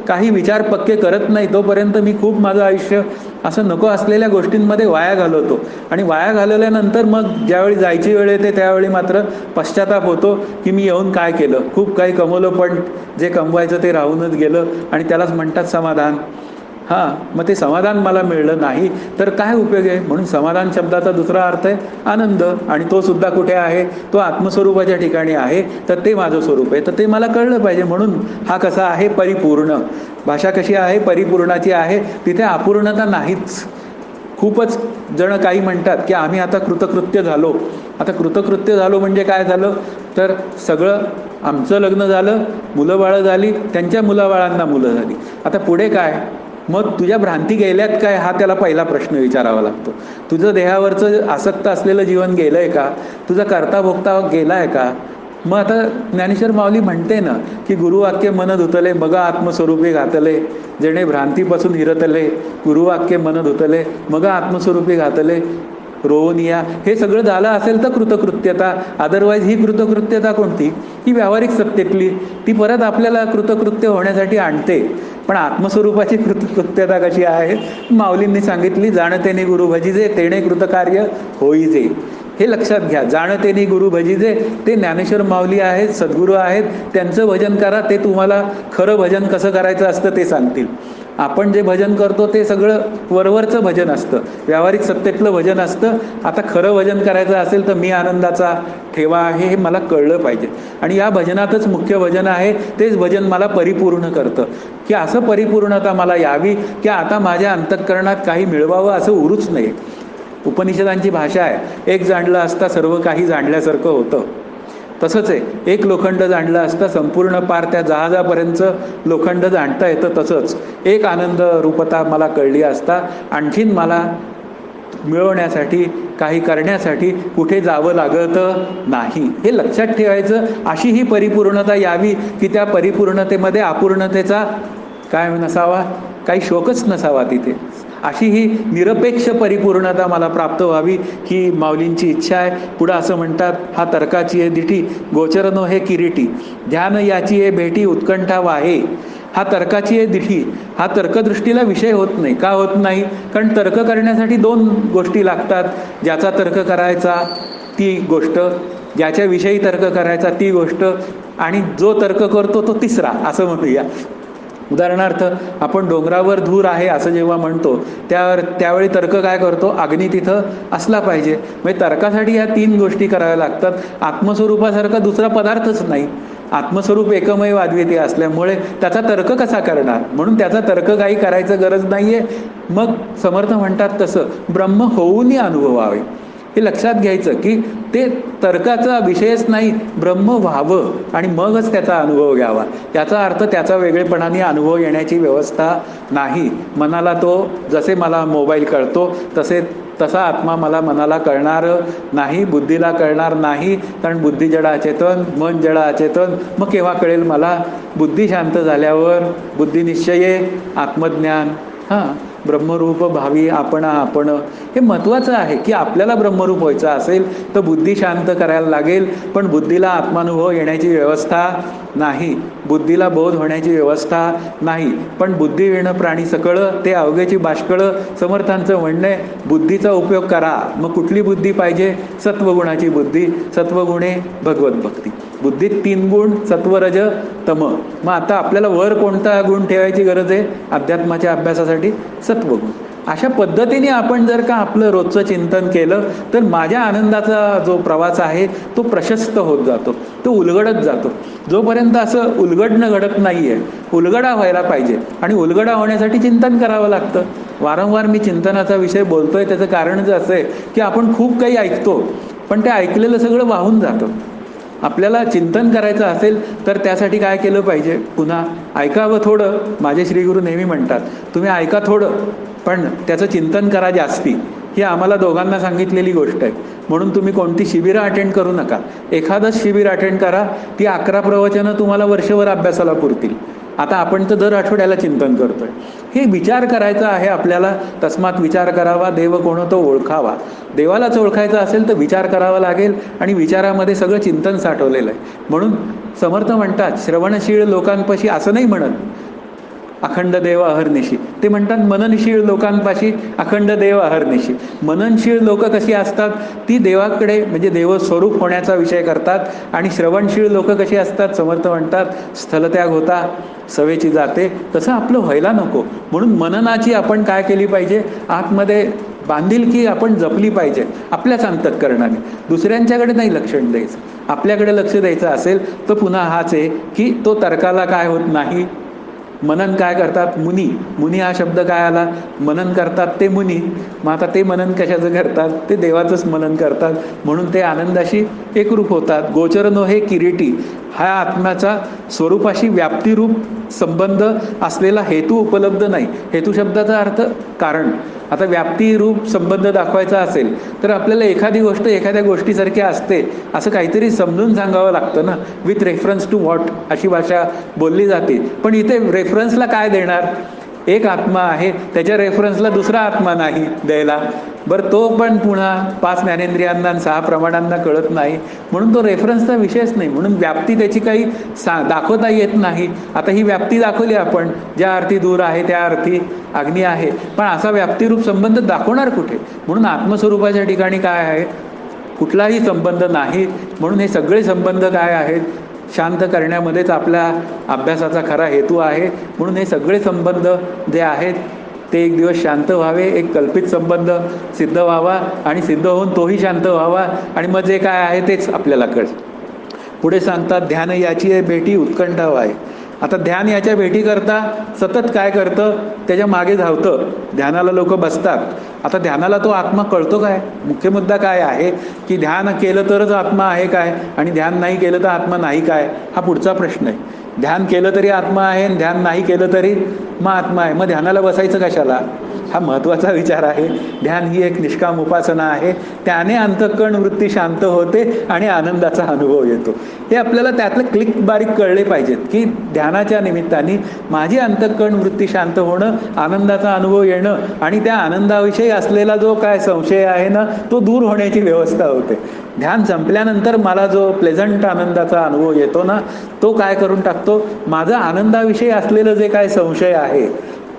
काही विचार पक्के करत नाही तोपर्यंत मी खूप माझं आयुष्य असं नको असलेल्या गोष्टींमध्ये वाया घालवतो. आणि वाया घालवल्यानंतर मग ज्यावेळी जायची वेळ येते त्यावेळी मात्र पश्चाताप होतो की मी येऊन काय केलं. खूप काही कमवलं पण जे कमवायचं ते राहूनच गेलं. आणि त्यालाच म्हणतात समाधान. मग ते समाधान मला मिळलं नाही तर काय उपयोग आहे. म्हणून समाधान शब्दाचा दुसरा अर्थ आहे आनंद. आणि तो सुद्धा कुठे आहे, तो आत्मस्वरूपाच्या ठिकाणी आहे. तर ते माझं स्वरूप आहे, तर ते मला कळलं पाहिजे. म्हणून हा कसा आहे, परिपूर्ण. भाषा कशी आहे, परिपूर्णाची आहे. तिथे अपूर्णता नाहीच. खूपच जण काही म्हणतात की आम्ही आता कृतकृत्य झालो. आता कृतकृत्य झालो म्हणजे काय झालं, तर सगळं आमचं लग्न झालं, मुलं बाळं झाली, त्यांच्या मुलाबाळांना मुलं झाली. आता पुढे काय, मग तुझ्या भ्रांती गेल्यात काय, हा त्याला पहिला प्रश्न विचारावा लागतो. तुझं देहावरचं आसक्त असलेलं जीवन गेलं आहे का, तुझा करता भोगता गेला आहे का. मग आता ज्ञानेश्वर माऊली म्हणते ना की गुरुवाक्य मन धुतले मग आत्मस्वरूपी घातले, जेणे भ्रांतीपासून हिरतले गुरुवाक्य मन धुतले मग आत्मस्वरूपी घातले. रोवून या, हे सगळं झालं असेल तर कृतकृत्यता. अदरवाईज ही कृतकृत्यता कोणती? ही व्यावहारिक सत्तेतली, ती परत आपल्याला कृतकृत्य होण्यासाठी आणते. पण आत्मस्वरूपाची कृतकृत्यता कशी आहे? माऊलींनी सांगितली, जाणतेने गुरु भजिजे तेणे कृतकार्य होईजे. हे लक्षात घ्या. जाणतेने गुरु भजिजे, ते ज्ञानेश्वर माऊली आहेत, सद्गुरू आहेत, त्यांचं भजन करा. ते तुम्हाला खरं भजन कसं करायचं असतं ते सांगतील. आपण जे भजन करतो ते सगळं वरवरचं भजन असतं, व्यावहारिक सत्तेतलं भजन असतं. आता खरं भजन करायचं असेल तर मी आनंदाचा ठेवा आहे हे मला कळलं पाहिजे. आणि या भजनातच मुख्य भजन आहे. तेच भजन मला परिपूर्ण करतं, की असं परिपूर्णता मला यावी की आता माझ्या अंतःकरणात काही मिळवावं असं उरूच नये. उपनिषदांची भाषा आहे, एक जाणलं असता सर्व काही जाणल्यासारखं होतं. तसंच आहे, एक लोखंड जाणलं असता संपूर्ण पार त्या जहाजापर्यंत लोखंड जाणता येतं. तसंच एक आनंद रूपता मला कळली असता आणखीन मला मिळवण्यासाठी, काही करण्यासाठी कुठे जावं लागत नाही. हे लक्षात ठेवायचं. अशी ही परिपूर्णता यावी की त्या परिपूर्णतेमध्ये अपूर्णतेचा काय नसावा, काही शोकच नसावा तिथे. अशी ही निरपेक्ष परिपूर्णता मला प्राप्त व्हावी ही माऊलींची इच्छा आहे. पुढं असं म्हणतात, हा तर्काची आहे दिठी गोचर नो हे किरीटी, ध्यान याची आहे भेटी उत्कंठा वाहे. हा तर्काची आहे दिठी, हा तर्कदृष्टीला विषय होत नाही. का होत नाही? कारण तर्क करण्यासाठी दोन गोष्टी लागतात. ज्याचा तर्क करायचा ती गोष्ट, ज्याच्याविषयी तर्क करायचा ती गोष्ट, आणि जो तर्क करतो तो तिसरा, असं म्हणूया. उदाहरणार्थ, आपण डोंगरावर धूर आहे असं जेव्हा म्हणतो त्यावेळी तर्क काय करतो? अग्नी तिथं असला पाहिजे. म्हणजे तर्कासाठी ह्या तीन गोष्टी कराव्या लागतात. आत्मस्वरूपासारखा दुसरा पदार्थच नाही. आत्मस्वरूप एकमेव अद्वितीय असल्यामुळे त्याचा तर्क कसा करणार? म्हणून त्याचा तर्क काही करायचं गरज नाहीये. मग समर्थ म्हणतात तसं ब्रह्म होऊनही अनुभवावे. हे लक्षात घ्यायचं की ते तर्काचा विषयच नाही, ब्रह्म व्हावं आणि मगच त्याचा अनुभव घ्यावा. याचा अर्थ त्याचा वेगळेपणाने अनुभव येण्याची व्यवस्था नाही. मनाला तो, जसे मला मोबाईल कळतो तसा आत्मा मनाला कळणार नाही, बुद्धीला कळणार नाही. कारण बुद्धी जडा अचेतन, मन जडा अचेतन. मग केव्हा कळेल मला? बुद्धी शांत झाल्यावर, बुद्धिनिश्चये आत्मज्ञान. ब्रह्मरूप भावी आपण हे महत्त्वाचं आहे की आपल्याला ब्रह्मरूप व्हायचं असेल तर बुद्धी शांत करायला लागेल. पण बुद्धीला आत्मानुभव येण्याची व्यवस्था नाही, बुद्धीला बोध होण्याची व्यवस्था नाही. पण बुद्धिवीण प्राणी सकळं ते अवघेची बाष्कळं. समर्थांचं म्हणणे, बुद्धीचा उपयोग करा. मग कुठली बुद्धी पाहिजे? सत्वगुणाची बुद्धी. सत्वगुणे भगवत भक्ती. बुद्धीत 3 गुण, सत्व रज तम. मग आता आपल्याला वर कोणता गुण ठेवायची गरज आहे अध्यात्माच्या अभ्यासासाठी? सत्वगुण. अशा पद्धतीने आपण जर का आपलं रोजचं चिंतन केलं तर माझ्या आनंदाचा जो प्रवास आहे तो प्रशस्त होत जातो, तो उलगडत जातो. जोपर्यंत असं उलगडणं घडत नाहीये, उलगडा व्हायला पाहिजे. आणि उलगडा होण्यासाठी चिंतन करावं लागतं. वारंवार मी चिंतनाचा विषय बोलतोय, त्याचं कारणच असं आहे की आपण खूप काही ऐकतो, पण ते ऐकलेलं सगळं वाहून जातं. आपल्याला चिंतन करायचं असेल तर त्यासाठी काय केलं पाहिजे? पुन्हा ऐकावं थोडं. माझे श्रीगुरू नेहमी म्हणतात, तुम्ही ऐका थोडं पण त्याचं चिंतन करा जास्ती. ही आम्हाला दोघांना सांगितलेली गोष्ट आहे. म्हणून तुम्ही कोणती शिबिरं अटेंड करू नका. एखादंच शिबिर अटेंड करा, ती 11 प्रवचनं तुम्हाला वर्षभर अभ्यासाला पुरतील. आता आपण तर दर आठवड्याला चिंतन करतोय. हे विचार करायचा आहे आपल्याला. तस्मात विचार करावा, देव कोण तो ओळखावा. देवालाच ओळखायचं असेल तर विचार करावा लागेल, आणि विचारामध्ये सगळं चिंतन साठवलेलं आहे. म्हणून समर्थ म्हणतात, श्रवणशीळ लोकांपाशी, असं नाही म्हणत अखंड देव अहर्निशी, ते म्हणतात मननशीळ लोकांपाशी अखंड देव अहर्निशी. मननशीळ लोक कशी असतात? ती देवाकडे म्हणजे देवस्वरूप होण्याचा विषय करतात. आणि श्रवणशीळ लोक कशी असतात? समर्थ म्हणतात स्थलत्याग होता सवेची जाते. तसं आपलं व्हायला नको. म्हणून मननाची आपण काय केली पाहिजे? आतमध्ये बांधिलकी आपण जपली पाहिजे आपल्याच अंतःकरणाने. दुसऱ्यांच्याकडे नाही लक्ष द्यायचं. आपल्याकडे लक्ष द्यायचं असेल तर पुन्हा हाच आहे की तो तर्काला काय होत नाही. मनन काय करतात? मुनी. मुनी हा शब्द काय आला? मनन करतात ते मुनी. मग आता ते मनन कशाचं करतात? ते देवाचंच मनन करतात. म्हणून ते आनंदाशी एकरूप होतात. गोचर नो हे किरीटी, हा आत्म्याचा स्वरूपाशी व्याप्तिरूप संबंध असलेला हेतू उपलब्ध नाही. हेतू शब्दाचा अर्थ कारण. आता व्याप्तिरूप संबंध दाखवायचा असेल तर आपल्याला एखादी गोष्ट एखाद्या गोष्टीसारखी असते असं काहीतरी समजून सांगावं लागतं ना. विथ रेफरन्स टू व्हॉट अशी भाषा बोलली जाते. पण इथे रेफरन्सला काय देणार? एक आत्मा आहे, त्याच्या रेफरन्सला दुसरा आत्मा नाही द्यायला. बरं, तो पण पुन्हा 5 ज्ञानेंद्रियांना आणि 6 प्रमाणांना कळत नाही, म्हणून तो रेफरन्सचा विषयच नाही. म्हणून व्याप्ती त्याची काही दाखवता येत नाही. आता ही व्याप्ती दाखवली आपण, ज्या अर्थी दूर आहे त्या अर्थी अग्नी आहे, पण असा व्याप्तिरूप संबंध दाखवणार कुठे? म्हणून आत्मस्वरूपाच्या ठिकाणी काय आहे? कुठलाही संबंध नाही. म्हणून हे सगळे संबंध काय आहेत? शांत करण्यामध्येच आपल्या अभ्यासाचा खरा हेतू आहे. म्हणून हे सगळे संबंध जे आहेत ते एक दिवस शांत व्हावे, एक कल्पित संबंध सिद्ध व्हावा आणि सिद्ध होऊन तोही शांत व्हावा, आणि मग जे काय आहे तेच आपल्याला कळेल. पुढे सांगतात, ध्यान याची भेटी उत्कंठा आहे. आता ध्यान याच्या भेटी करता सतत काय करतं? त्याच्या मागे धावतं. ध्यानाला लोक बसतात. आता ध्यानाला तो आत्मा कळतो काय? मुख्य मुद्दा काय आहे की ध्यान केलं तरच आत्मा आहे काय, आणि ध्यान नाही केलं तर आत्मा नाही काय, हा पुढचा प्रश्न आहे. ध्यान केलं तरी आत्मा आहे आणि ध्यान नाही केलं तरी मग आत्मा आहे. मग ध्यानाला बसायचं कशाला? हा महत्त्वाचा विचार आहे. ध्यान ही एक निष्काम उपासना आहे. त्याने अंतःकरण वृत्ती शांत होते आणि आनंदाचा अनुभव येतो. हे आपल्याला त्यातलं क्लिक बारीक कळले पाहिजेत की ध्यानाच्या निमित्ताने माझी अंतःकरण वृत्ती शांत होणं, आनंदाचा अनुभव येणं, आणि त्या आनंदाविषयी असलेला जो काय संशय आहे ना, तो दूर होण्याची व्यवस्था होते. ध्यान संपल्यानंतर मला जो प्लेझंट आनंदाचा अनुभव येतो ना, तो काय करून टाकतो? माझा आनंदाविषयी असलेलं जे काय संशय आहे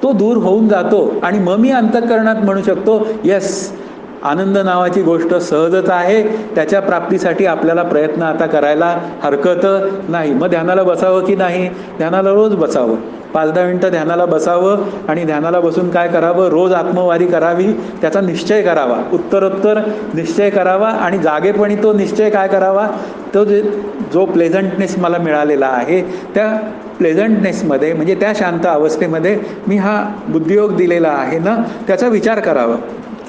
तो दूर होऊन जातो, आणि मग मी अंतःकरणात म्हणू शकतो, येस, आनंद नावाची गोष्ट सहजच आहे, त्याच्या प्राप्तीसाठी आपल्याला प्रयत्न आता करायला हरकत नाही. मग ध्यानाला बसावं की नाही? ध्यानाला रोज बसावं. 5-10 मिनटं ध्यानाला बसावं, आणि ध्यानाला बसून काय करावं? रोज आत्मवारी करावी, त्याचा निश्चय करावा, उत्तरोत्तर निश्चय करावा, आणि जागेपणी तो निश्चय काय करावा? तो जो प्लेझंटनेस मला मिळालेला आहे त्या प्लेझंटनेसमध्ये, म्हणजे त्या शांत अवस्थेमध्ये मी हा बुद्धियोग दिलेला आहे ना, त्याचा विचार करावा.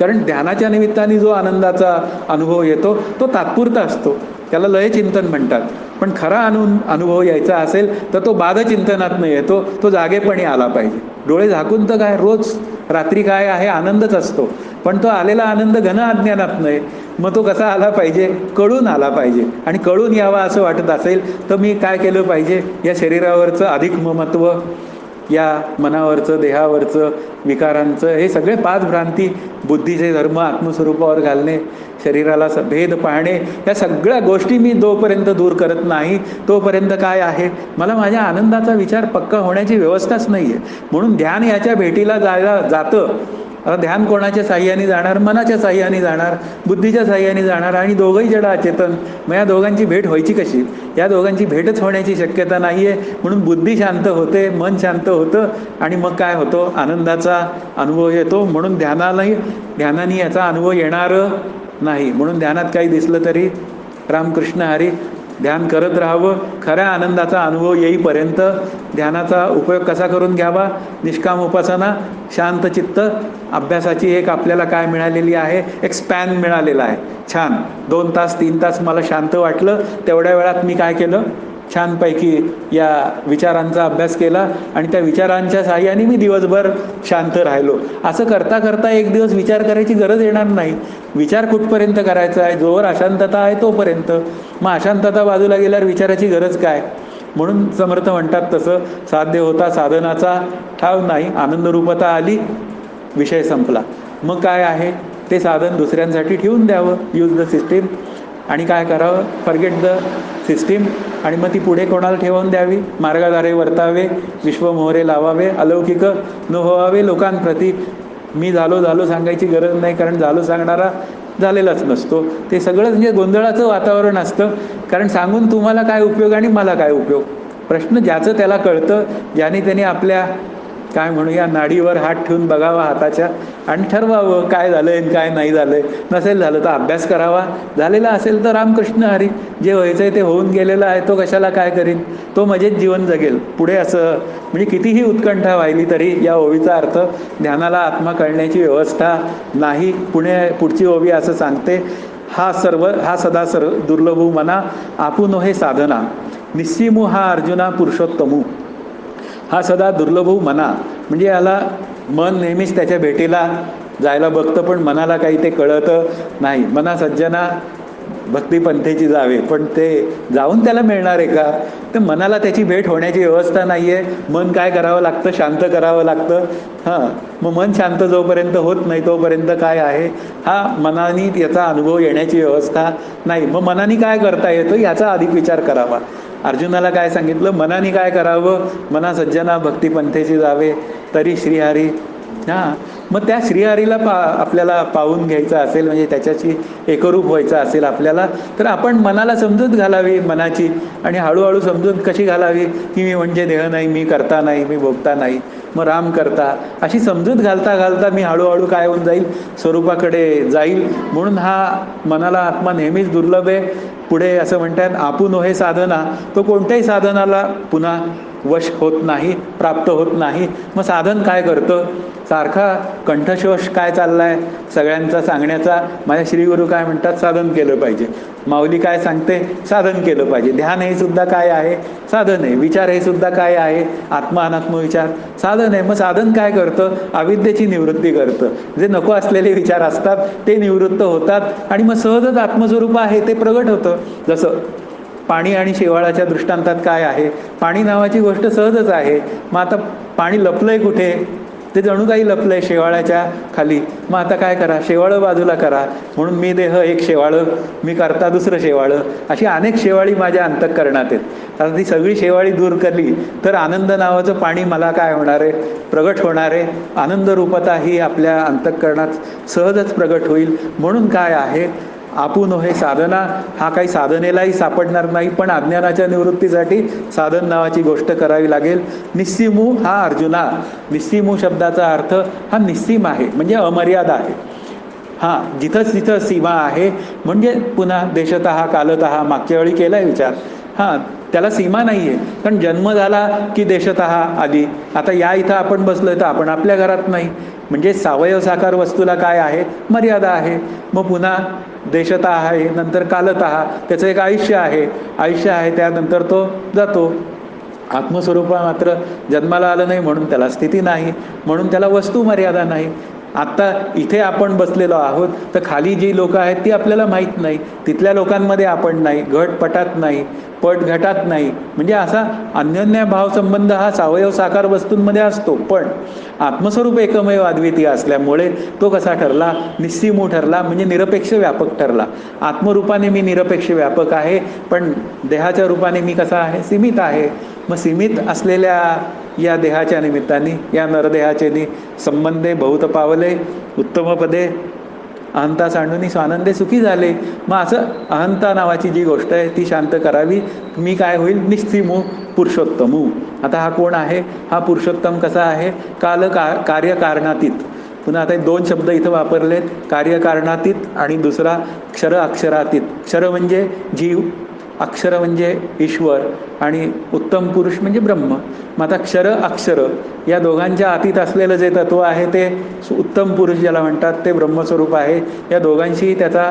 कारण ध्यानाच्या निमित्ताने जो आनंदाचा अनुभव येतो तो तात्पुरता असतो, त्याला लयचिंतन म्हणतात. पण खरा अनुभव यायचा असेल तर तो बाधचिंतनातनं येतो, तो जागेपणी आला पाहिजे. डोळे झाकून तर काय, रोज रात्री काय आहे? आनंदच असतो, पण तो आलेला आनंद घन अज्ञानात नाही. मग तो कसा आला पाहिजे? कळून आला पाहिजे. आणि कळून यावा असं वाटत असेल तर मी काय केलं पाहिजे? या शरीरावरचं अधिक ममत्व, या मनावरचं, देहावरचं, विकारांचं, हे सगळे 5 भ्रांती, बुद्धीचे धर्म आत्मस्वरूपावर घालणे, शरीराला भेद पाहणे, या सगळ्या गोष्टी मी जोपर्यंत दूर करत नाही तोपर्यंत काय आहे? मला माझ्या आनंदाचा विचार पक्का होण्याची व्यवस्थाच नाही आहे. म्हणून ध्यान याच्या भेटीला जातं. आता ध्यान कोणाच्या साह्याने जाणार? मनाच्या साह्याने जाणार, बुद्धीच्या साह्याने जाणार, आणि दोघंही जड अचेतन. मग या दोघांची भेट व्हायची कशी? या दोघांची भेटच होण्याची शक्यता नाही आहे. म्हणून बुद्धी शांत होते, मन शांत होतं, आणि मग काय होतो? आनंदाचा अनुभव येतो. म्हणून ध्यानाने याचा अनुभव येणार नाही. म्हणून ध्यानात काही दिसलं तरी रामकृष्ण हरी, ध्यान करत राहावं. खऱ्या आनंदाचा अनुभव येईपर्यंत ध्यानाचा उपयोग कसा करून घ्यावा? निष्काम उपासना, शांत चित्त, अभ्यासाची एक आपल्याला काय मिळालेली आहे? एक स्पॅन मिळालेला आहे. छान 2 तास 3 तास मला शांत वाटलं, तेवढ्या वेळात मी काय केलं? छानपैकी या विचारांचा अभ्यास केला, आणि त्या विचारांच्या साहाय्याने मी दिवसभर शांत राहिलो. असं करता करता एक दिवस विचार करायची गरज येणार नाही. विचार कुठपर्यंत करायचा आहे? जोवर अशांतता आहे तोपर्यंत. मग अशांतता बाजूला गेल्यावर विचाराची गरज काय? म्हणून समर्थ म्हणतात तसं, साध्य होता साधनाचा ठाव नाही, आनंदरूपता आली, विषय संपला. मग काय आहे? ते साधन दुसऱ्यांसाठी ठेवून द्यावं, यूज द सिस्टीम, आणि काय करावं? Forget the system. आणि मग ती पुढे कोणाला ठेवून द्यावी? मार्गाद्वारे वर्तावे, विश्वमोहरे लावावे, अलौकिक न व्हावे लोकांप्रती. मी झालो सांगायची गरज नाही, कारण झालो सांगणारा झालेलाच नसतो. ते सगळं म्हणजे गोंधळाचं वातावरण असतं. कारण सांगून तुम्हाला काय उपयोग आणि मला काय उपयोग? प्रश्न ज्याचं त्याला कळतं, ज्याने त्याने आपल्या काय म्हणूया नाडीवर हात ठेवून बघावा हाताच्या, आणि ठरवावं काय झालंय काय नाही झालंय. नसेल झालं तर अभ्यास करावा, झालेला असेल तर रामकृष्ण हरी, जे व्हायचंय ते होऊन गेलेलं आहे, तो कशाला काय करीन? तो मजेत जीवन जगेल पुढे. असं म्हणजे कितीही उत्कंठा वाहिली तरी या ओवीचा अर्थ ध्यानाला आत्मा कळण्याची व्यवस्था नाही. पुढची ओवी असं सांगते, हा सदा दुर्लभू मना, आपुनो हे साधना, निस्सीमू हा अर्जुना पुरुषोत्तमू. हा सदा दुर्लभू मना, म्हणजे याला मन नेहमीच त्याच्या भेटीला जायला बघतं, पण मनाला काही ते कळत नाही. मना सज्जना भक्तिपंथेची जावे, पण ते जाऊन त्याला मिळणार आहे का? तर मनाला त्याची भेट होण्याची व्यवस्था नाही आहे. मन काय करावं लागतं? शांत करावं लागतं. हां, मग मन शांत जोपर्यंत होत नाही तोपर्यंत काय आहे, हा मनाने याचा अनुभव येण्याची व्यवस्था नाही. मग मनाने काय करता येतं याचा अधिक विचार करावा. अर्जुनाला काय सांगितलं? मनाने काय करावं? मना सज्जना भक्तिपंथेची जावे तरी श्रीहरी. हां, मग त्या श्रीहरीला आपल्याला पाहून घ्यायचं असेल, म्हणजे त्याच्याशी एकरूप व्हायचं असेल आपल्याला, तर आपण मनाला समजूत घालावी मनाची. आणि हळूहळू समजून कशी घालावी? की मी म्हणजे देह नाही, मी करता नाही, मी भोगता नाही, मग राम करता, अशी समजूत घालता घालता मी हळूहळू काय होऊन जाईल? स्वरूपाकडे जाईल. म्हणून हा मनाला आत्मा नेहमीच दुर्लभ आहे. पुढे असं म्हणतात, आपुन हे साधना, तो कोणत्याही साधनाला पुन्हा वश होत नाही, प्राप्त होत नाही. मग साधन काय करतं? सारखा कंठशोष काय चाललाय सगळ्यांचा सांगण्याचा? माझ्या श्रीगुरू काय म्हणतात? साधन केलं पाहिजे. माऊली काय सांगते? साधन केलं पाहिजे. ध्यान हे सुद्धा काय आहे? साधन आहे. विचार हे सुद्धा काय आहे? आत्मा अनात्म विचार साधन आहे. मग साधन काय करतं? अविद्येची निवृत्ती करतं. जे नको असलेले विचार असतात ते निवृत्त होतात आणि मग सहजच आत्मस्वरूप आहे ते प्रगट होतं. जसं पाणी आणि शेवाळाच्या दृष्टांतात काय आहे? पाणी नावाची गोष्ट सहजच आहे. मग आता पाणी लपलंय कुठे? ते जणू काही लपलंय शेवाळाच्या खाली. मग आता काय करा? शेवाळं बाजूला करा. म्हणून मी देह एक शेवाळं, मी करता दुसरं शेवाळं, अशी अनेक शेवाळी माझ्या अंतःकरणात आहेत. आता ती सगळी शेवाळी दूर केली तर आनंद नावाचं पाणी मला काय होणार आहे? प्रगट होणार आहे. आनंद रूपता ही आपल्या अंतःकरणात सहजच प्रगट होईल. म्हणून काय आहे? आपुन हे साधना, हा काही साधनेलाही सापडणार नाही, पण अज्ञानाच्या निवृत्तीसाठी साधन नावाची गोष्ट करावी लागेल. निस्सीमू हा अर्जुना, निस्सीमू शब्दाचा अर्थ हा निस्सीम आहे, म्हणजे अमर्यादा आहे. हां, जिथंच तिथं सीमा आहे. म्हणजे पुन्हा देशतः कालतः, मागच्या वेळी केलाय विचार. हां, त्याला सीमा नाही आहे. कारण जन्म झाला की देशतः आली. आता या इथं आपण बसलोय तर आपण आपल्या घरात नाही. म्हणजे सावयव साकार वस्तूला काय आहे? मर्यादा आहे. मग पुन्हा देशतः आहे, नंतर कालतः, त्याचं एक आयुष्य आहे, त्यानंतर तो जातो. आत्मस्वरूपा मात्र जन्माला आलं नाही म्हणून त्याला स्थिती नाही, म्हणून त्याला वस्तू मर्यादा नाही. आत्ता इथे आपण बसलेलो आहोत तर खाली जी लोकं आहेत ती आपल्याला माहीत नाही. तिथल्या लोकांमध्ये आपण नाही, घट पटात नाही, पट घटात नाही. म्हणजे असा अन्योन्य भावसंबंध हा सावयव साकार वस्तूंमध्ये असतो. पण आत्मस्वरूप एकमेव अद्वितीय असल्यामुळे तो कसा ठरला? निस्सीमू ठरला, म्हणजे निरपेक्ष व्यापक ठरला. आत्मरूपाने मी निरपेक्ष व्यापक आहे, पण देहाच्या रूपाने मी कसा आहे? सीमित आहे. मग सीमित असलेल्या या देहाच्या निमित्ताने, या नरदेहाचे संबंधे बहुत पावले उत्तम पदे, अहंता सांडूनी स्वानंदे सुखी झाले. मग असं अहंता नावाची जी गोष्ट आहे ती शांत करावी. मी काय होईल? निस्सीमू पुरुषोत्तमू. आता हा कोण आहे? हा पुरुषोत्तम कसा आहे? कार्यकारणातीत. पुन्हा आता 2 शब्द इथं वापरलेत, कार्यकारणातीत आणि दुसरा क्षर अक्षरातीत. क्षर म्हणजे जीव, अक्षर म्हणजे ईश्वर आणि उत्तम पुरुष म्हणजे ब्रह्म. मग आता क्षर अक्षर या दोघांच्या अतीत असलेलं जे तत्व आहे ते उत्तम पुरुष ज्याला म्हणतात ते ब्रह्मस्वरूप आहे. या दोघांशीही त्याचा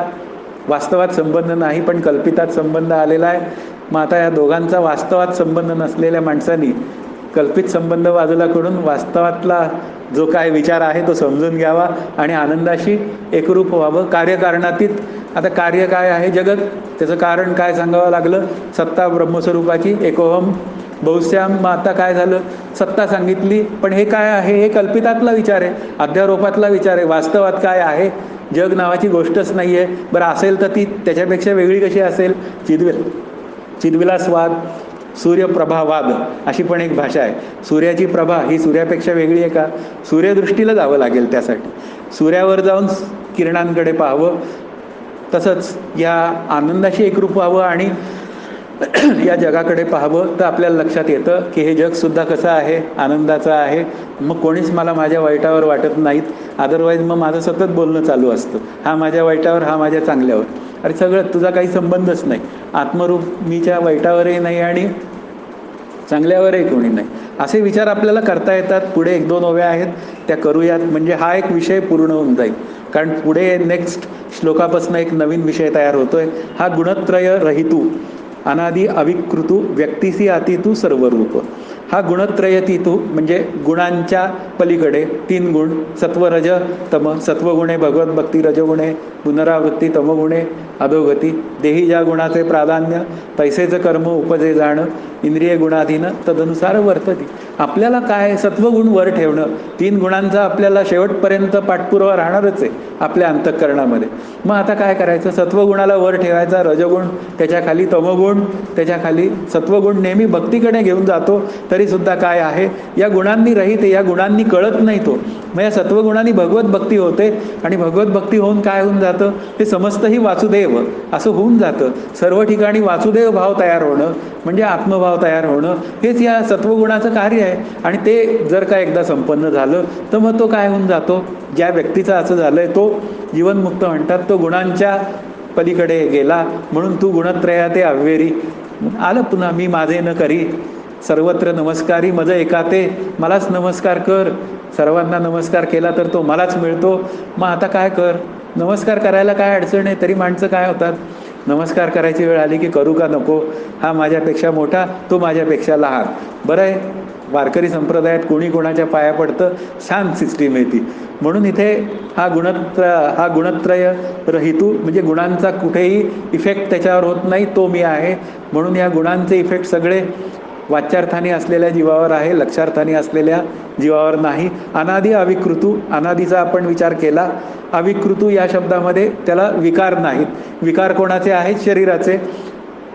वास्तवात संबंध नाही, पण कल्पितात संबंध आलेला आहे. मग आता या दोघांचा वास्तवात संबंध नसलेल्या माणसांनी कल्पित संबंध बाजूला करून वास्तवातला जो काय विचार आहे तो समजून घ्यावा आणि आनंदाशी एकरूप व्हावं. कार्यकारणातीत. आता कार्य काय आहे? जगत. त्याचं कारण काय सांगावं लागलं? सत्ता ब्रह्मस्वरूपाची, एकोहम बहुश्याम. मग आता काय झालं? सत्ता सांगितली, पण हे काय आहे? हे कल्पितातला विचार आहे, अध्यारोपातला विचार आहे. वास्तवात काय आहे? जग नावाची गोष्टच नाही आहे. बरं असेल तर ती त्याच्यापेक्षा वेगळी कशी असेल? चिद्विलासवाद, सूर्यप्रभावाद अशी पण एक भाषा आहे. सूर्याची प्रभा ही सूर्यापेक्षा वेगळी आहे का? सूर्यदृष्टीला जावं लागेल त्यासाठी. सूर्यावर जाऊन किरणांकडे पाहावं. तसंच या आनंदाशी एकरूप व्हावं आणि या जगाकडे पाहावं तर आपल्याला लक्षात येतं की हे जगसुद्धा कसं आहे? आनंदाचं आहे. मग कोणीच मला माझ्या वाईटावर वाटत नाहीत. अदरवाईज मग माझं सतत बोलणं चालू असतं, हा माझ्या वाईटावर, हा माझ्या चांगल्यावर. अरे सगळं तुझा काही संबंधच नाही. आत्मरूप मीच्या वाईटावरही नाही आणि चांगल्यावरही कोणी नाही. असे विचार आपल्याला करता येतात. पुढे 1-2 ओव्या आहेत त्या करूयात, म्हणजे हा एक विषय पूर्ण होऊन जाईल. कारण पुढे नेक्स्ट श्लोकापासून एक नवीन विषय तयार होतोय. हा गुणत्रय रहितू अनादि अविकृतू व्यक्तिसी अतितू सर्वरूप. हा गुणत्रय तू म्हणजे गुणांच्या पलीकडे 3 गुण, सत्व रज तम. सत्वगुणे भगवत भक्ती, रजगुणे पुनरावृत्ती, तमगुणे अधोगती. देही ज्या गुणाचे प्राधान्य, तैसेचं कर्म उपजे जाणं, इंद्रिय गुणाधीन तदनुसार वर्तती. आपल्याला काय सत्वगुण वर ठेवणं, 3 गुणांचा आपल्याला शेवटपर्यंत पाठपुरावा राहणारच आहे आपल्या अंतःकरणामध्ये. मग आता काय करायचं, सत्वगुणाला वर ठेवायचा, रजगुण त्याच्याखाली, तमगुण त्याच्याखाली, सत्वगुण नेहमी भक्तीकडे घेऊन जातो तरी सुद्धा काय आहे, या गुणांनी रहित आहे, या गुणांनी कळत नाही तो. मग या सत्वगुणांनी भगवत भक्ती होते आणि भगवत भक्ती होऊन काय होऊन जातं, ते समस्तही वासुदेव असं होऊन जातं. सर्व ठिकाणी वासुदेव भाव तयार होणं म्हणजे आत्मभाव तयार होणं, हेच या सत्वगुणाचं कार्य आहे. आणि ते जर का एकदा संपन्न झालं तर मग तो काय होऊन जातो, ज्या व्यक्तीचं असं झालंय तो जीवनमुक्त म्हणतात, तो गुणांच्या पलीकडे गेला. म्हणून तू गुणत्रया ते अव्हेरी. आलं पुन्हा, मी माझे न करी सर्वत्र नमस्कारी, मज एकाते मलाच नमस्कार कर. सर्वांना नमस्कार केला तर तो मलाच मिळतो. मग आता काय कर, नमस्कार करायला काय अडचण आहे. तरी माणसं काय होतात, नमस्कार करायची वेळ आली की करू का नको, हा माझ्यापेक्षा मोठा, तो माझ्यापेक्षा लहान. बरं आहे, वारकरी संप्रदायात कोणी कोणाच्या पाया पडतं, छान सिस्टीम आहे ती. म्हणून इथे हा गुणत्रय रहितू म्हणजे गुणांचा कुठेही इफेक्ट त्याच्यावर होत नाही, तो मी आहे. म्हणून या गुणांचे इफेक्ट सगळे वाच्यार्थाने असलेल्या जीवावर आहे, लक्षार्थाने असलेल्या जीवावर नाही. अनादि अविकृतू, अनादीचा आपण विचार केला, अविकृतू या शब्दामध्ये त्याला विकार नाहीत. विकार कोणाचे आहेत, शरीराचे.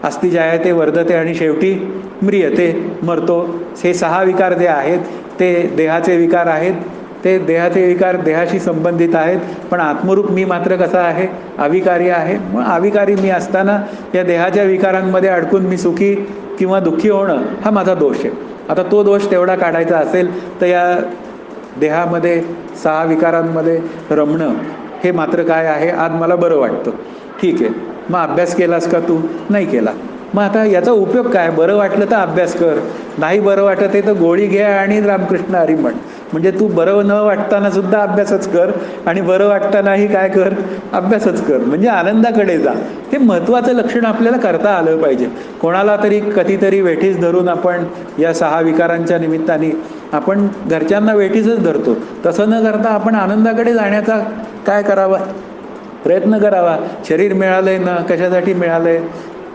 अस्ति जायते वर्धते आणि शेवटी म्रियते, मरतो. हे 6 विकार जे आहेत ते देहाचे विकार आहेत. ते देहाचे विकार देहाशी संबंधित आहेत. पण आत्मरूप मी मात्र कसा आहे, अविकारी आहे. मग अविकारी मी असताना या देहाच्या विकारांमध्ये अडकून मी सुखी किंवा दुःखी होणं हा माझा दोष आहे. आता तो दोष तेवढा काढायचा असेल तर या देहामध्ये 6 विकारांमध्ये रमणं हे मात्र काय आहे, आज मला बरं वाटतं, ठीक आहे. मग अभ्यास केलास का तू, नाही केला. मग आता याचा उपयोग काय, बरं वाटलं तर अभ्यास कर, नाही बरं वाटत आहे तर गोळी घे आणि रामकृष्ण हरी म्हण. म्हणजे तू बरं न वाटताना सुद्धा अभ्यासच कर आणि बरं वाटतानाही काय कर, अभ्यासच कर. म्हणजे आनंदाकडे जा. हे महत्त्वाचं लक्षण आपल्याला करता आलं पाहिजे. कोणाला तरी कधीतरी वेठीस धरून आपण या 6 विकारांच्या निमित्ताने आपण घरच्यांना वेठीसच धरतो. तसं न करता आपण आनंदाकडे जाण्याचा काय करावा, प्रयत्न करावा. शरीर मिळालंय ना, कशासाठी मिळालंय,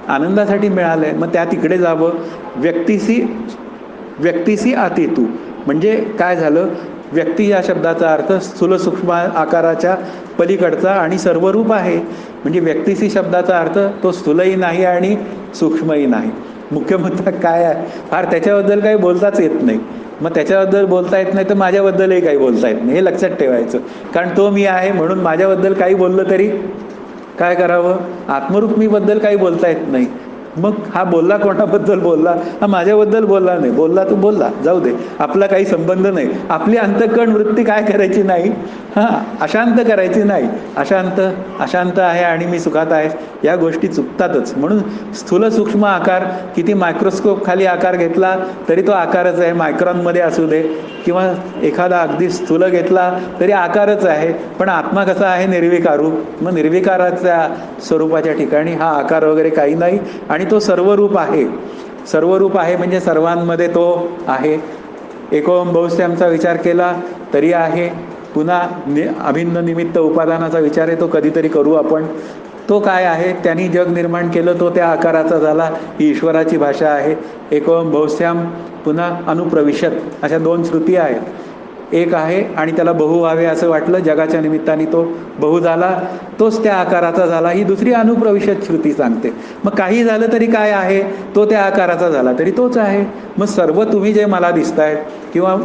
आनंदासाठी मिळालंय. मग त्या तिकडे जावं. व्यक्तीसी आतीतू म्हणजे काय झालं, व्यक्ती या शब्दाचा अर्थ स्थूल सूक्ष्म आकाराच्या पलीकडचा आणि सर्वरूप आहे. म्हणजे व्यक्तीसी शब्दाचा अर्थ तो स्थूलही नाही आणि सूक्ष्मही नाही. मुख्य मुद्दा काय आहे, फार त्याच्याबद्दल काही बोलताच येत नाही. मग त्याच्याबद्दल बोलता येत नाही तर माझ्याबद्दलही काही बोलता येत नाही, हे लक्षात ठेवायचं. कारण तो मी आहे म्हणून माझ्याबद्दल काही बोललं तरी काय करावं, आत्मरूप मीबद्दल काही बोलता येत नाही. मग हा बोलला कोणाबद्दल बोलला, हा माझ्याबद्दल बोलला नाही. बोलला तो बोलला, जाऊ दे, आपला काही संबंध नाही. आपली अंतःकरण वृत्ती काय करायची नाही, अशांत करायची नाही. अशांत आहे आणि मी सुखात आहे, या गोष्टी चुकतातच. म्हणून स्थूल सूक्ष्म आकार, किती मायक्रोस्कोप खाली आकार घेतला तरी तो आकारच आहे. मायक्रॉनमध्ये असू दे किंवा एखादा अगदी स्थूल घेतला तरी आकारच आहे. पण आत्मा कसा आहे, निर्विकारू. मग निर्विकाराच्या स्वरूपाच्या ठिकाणी हा आकार वगैरे काही नाही आणि तो सर्वरूप आहे. सर्वरूप आहे म्हणजे सर्वांमध्ये तो आहे. एकोम बहुश्यामचा विचार केला तरी आहे. पुन्हा अभिन्न निमित्त उपादानाचा विचार आहे, तो कधीतरी करू आपण. तो काय आहे, त्यांनी जग निर्माण केलं, तो त्या आकाराचा झाला. ही ईश्वराची भाषा आहे. एकोम बहुश्याम पुन्हा अनुप्रविशत, अशा 2 श्रुती आहेत. एक आहे आणि त्याला बहु व्हावे असं वाटलं, जगाच्या निमित्ताने तो बहु झाला, तोच त्या आकाराचा झाला. ही दुसरी अनुप्रविशत श्रुती सांगते. मग काही झालं तरी काय आहे, तो त्या आकाराचा झाला तरी तोच आहे. मग सर्व तुम्ही जे मला दिसतायत किंवा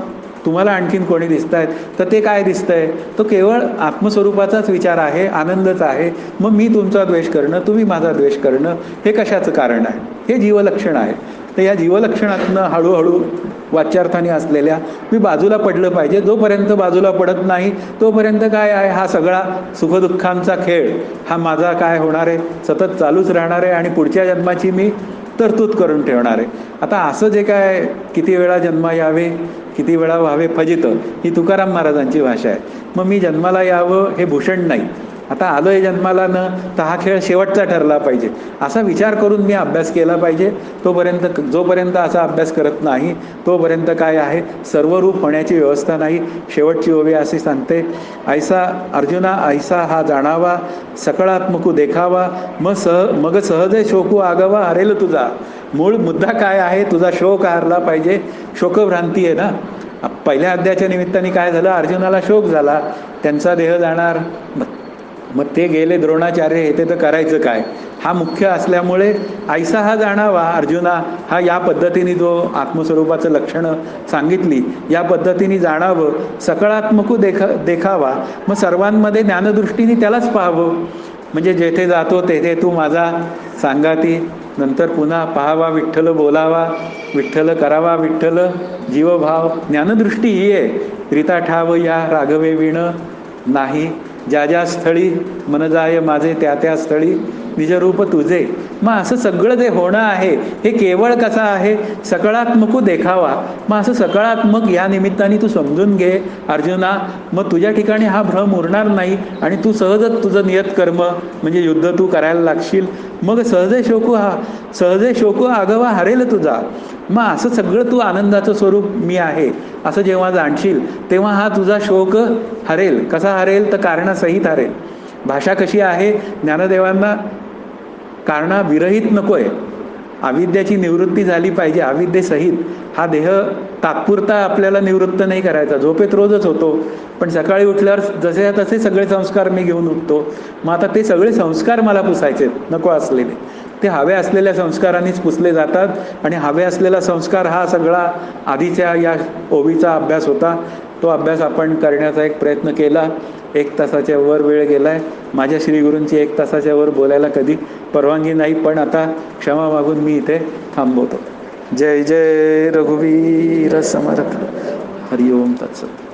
तुम्हाला आणखीन कोणी दिसतायत तर ते काय दिसतंय, तो केवळ आत्मस्वरूपाचाच विचार आहे, आनंदच आहे. मग मी तुमचा द्वेष करणं, तुम्ही माझा द्वेष करणं, हे कशाचं कारण आहे, हे जीवलक्षण आहे. तर या जीवलक्षणातनं हळूहळू वाच्यार्थाने असलेल्या मी बाजूला पडलं पाहिजे. जोपर्यंत बाजूला पडत नाही तोपर्यंत काय आहे, हा सगळा सुखदुःखांचा खेळ हा माझा काय होणार आहे, सतत चालूच राहणार आहे आणि पुढच्या जन्माची मी तरतूद करून ठेवणार आहे. आता असं जे काय, किती वेळा जन्म यावे किती वेळा व्हावे फजित, ही तुकाराम महाराजांची भाषा आहे. मग मी जन्माला यावं हे भूषण नाही, आता आलोय जन्माला न तर हा खेळ शेवटचा ठरला पाहिजे असा विचार करून मी अभ्यास केला पाहिजे. जोपर्यंत असा अभ्यास करत नाही तोपर्यंत काय आहे, सर्वरूप होण्याची व्यवस्था नाही. शेवटची ओवी अशी सांगते, ऐसा अर्जुना ऐसा हा जाणावा, सकळात्मकू देखावा, मग सहजे शोकू आगावा हरेल तुझा. मूळ मुद्दा काय आहे, तुझा शोक हारला पाहिजे. शोकभ्रांती आहे ना. पहिल्या अध्यायाच्या निमित्ताने काय झालं, अर्जुनाला शोक झाला, त्यांचा देह जाणार. मग ते गेले द्रोणाचार्य, हे ते तर करायचं काय, हा मुख्य असल्यामुळे ऐसा हा जाणावा अर्जुना, हा या पद्धतीने जो आत्मस्वरूपाचं लक्षणं सांगितली या पद्धतीने जाणावं. सकळात्मकू देखावा, मग सर्वांमध्ये ज्ञानदृष्टीने त्यालाच पाहावं. म्हणजे जेथे जातो तेथे तू माझा सांगाती. नंतर पुन्हा पाहावा विठ्ठल, बोलावा विठ्ठल, करावा विठ्ठल जीवभाव. ज्ञानदृष्टी ही आहे. रीता ठाव या राघवे विण नाही, ज्या ज्या स्थळी मन जाय माझे त्या त्या स्थळी निजरूप तुझे. मग असं सगळं जे होणं आहे हे केवळ कसं आहे, सकारात्मक देखावा. मग असं सकारात्मक या निमित्ताने तू समजून घे अर्जुना. मग तुझ्या ठिकाणी हा भ्रम उरणार नाही आणि तू सहजच तुझं नियत कर्म म्हणजे युद्ध तू करायला लागशील. मग सहजे शोकू आगवा हरेल तुझा. मग असं सगळं तू आनंदाचं स्वरूप मी आहे असं जेव्हा जाणशील तेव्हा हा तुझा शोक हरेल. कसा हरेल तर कारणासहित हरेल. भाषा कशी आहे, ज्ञानदेवांना कारणाविरहित नकोय, अविद्याची निवृत्ती झाली पाहिजे अविद्येसहित. हा देह तात्पुरता आपल्याला निवृत्त नाही करायचा, झोपेत रोजच होतो, पण सकाळी उठल्यावर जसे तसे सगळे संस्कार मी घेऊन उठतो. मग आता ते सगळे संस्कार मला पुसायचे नको असलेले, ते हवे असलेल्या संस्कारांनीच पुसले जातात. आणि हवे असलेला संस्कार हा सगळा आधीच्या या ओवीचा अभ्यास होता. तो अभ्यास आपण करण्याचा एक प्रयत्न केला. 1 तासाच्या वर वेळ गेलाय. माझ्या श्रीगुरूंची 1 तासाच्या वर बोलायला कधी परवानगी नाही, पण आता क्षमा मागून मी इथे थांबवतो. जय जय रघुवीर समर्थ. हरिओम तत्सत.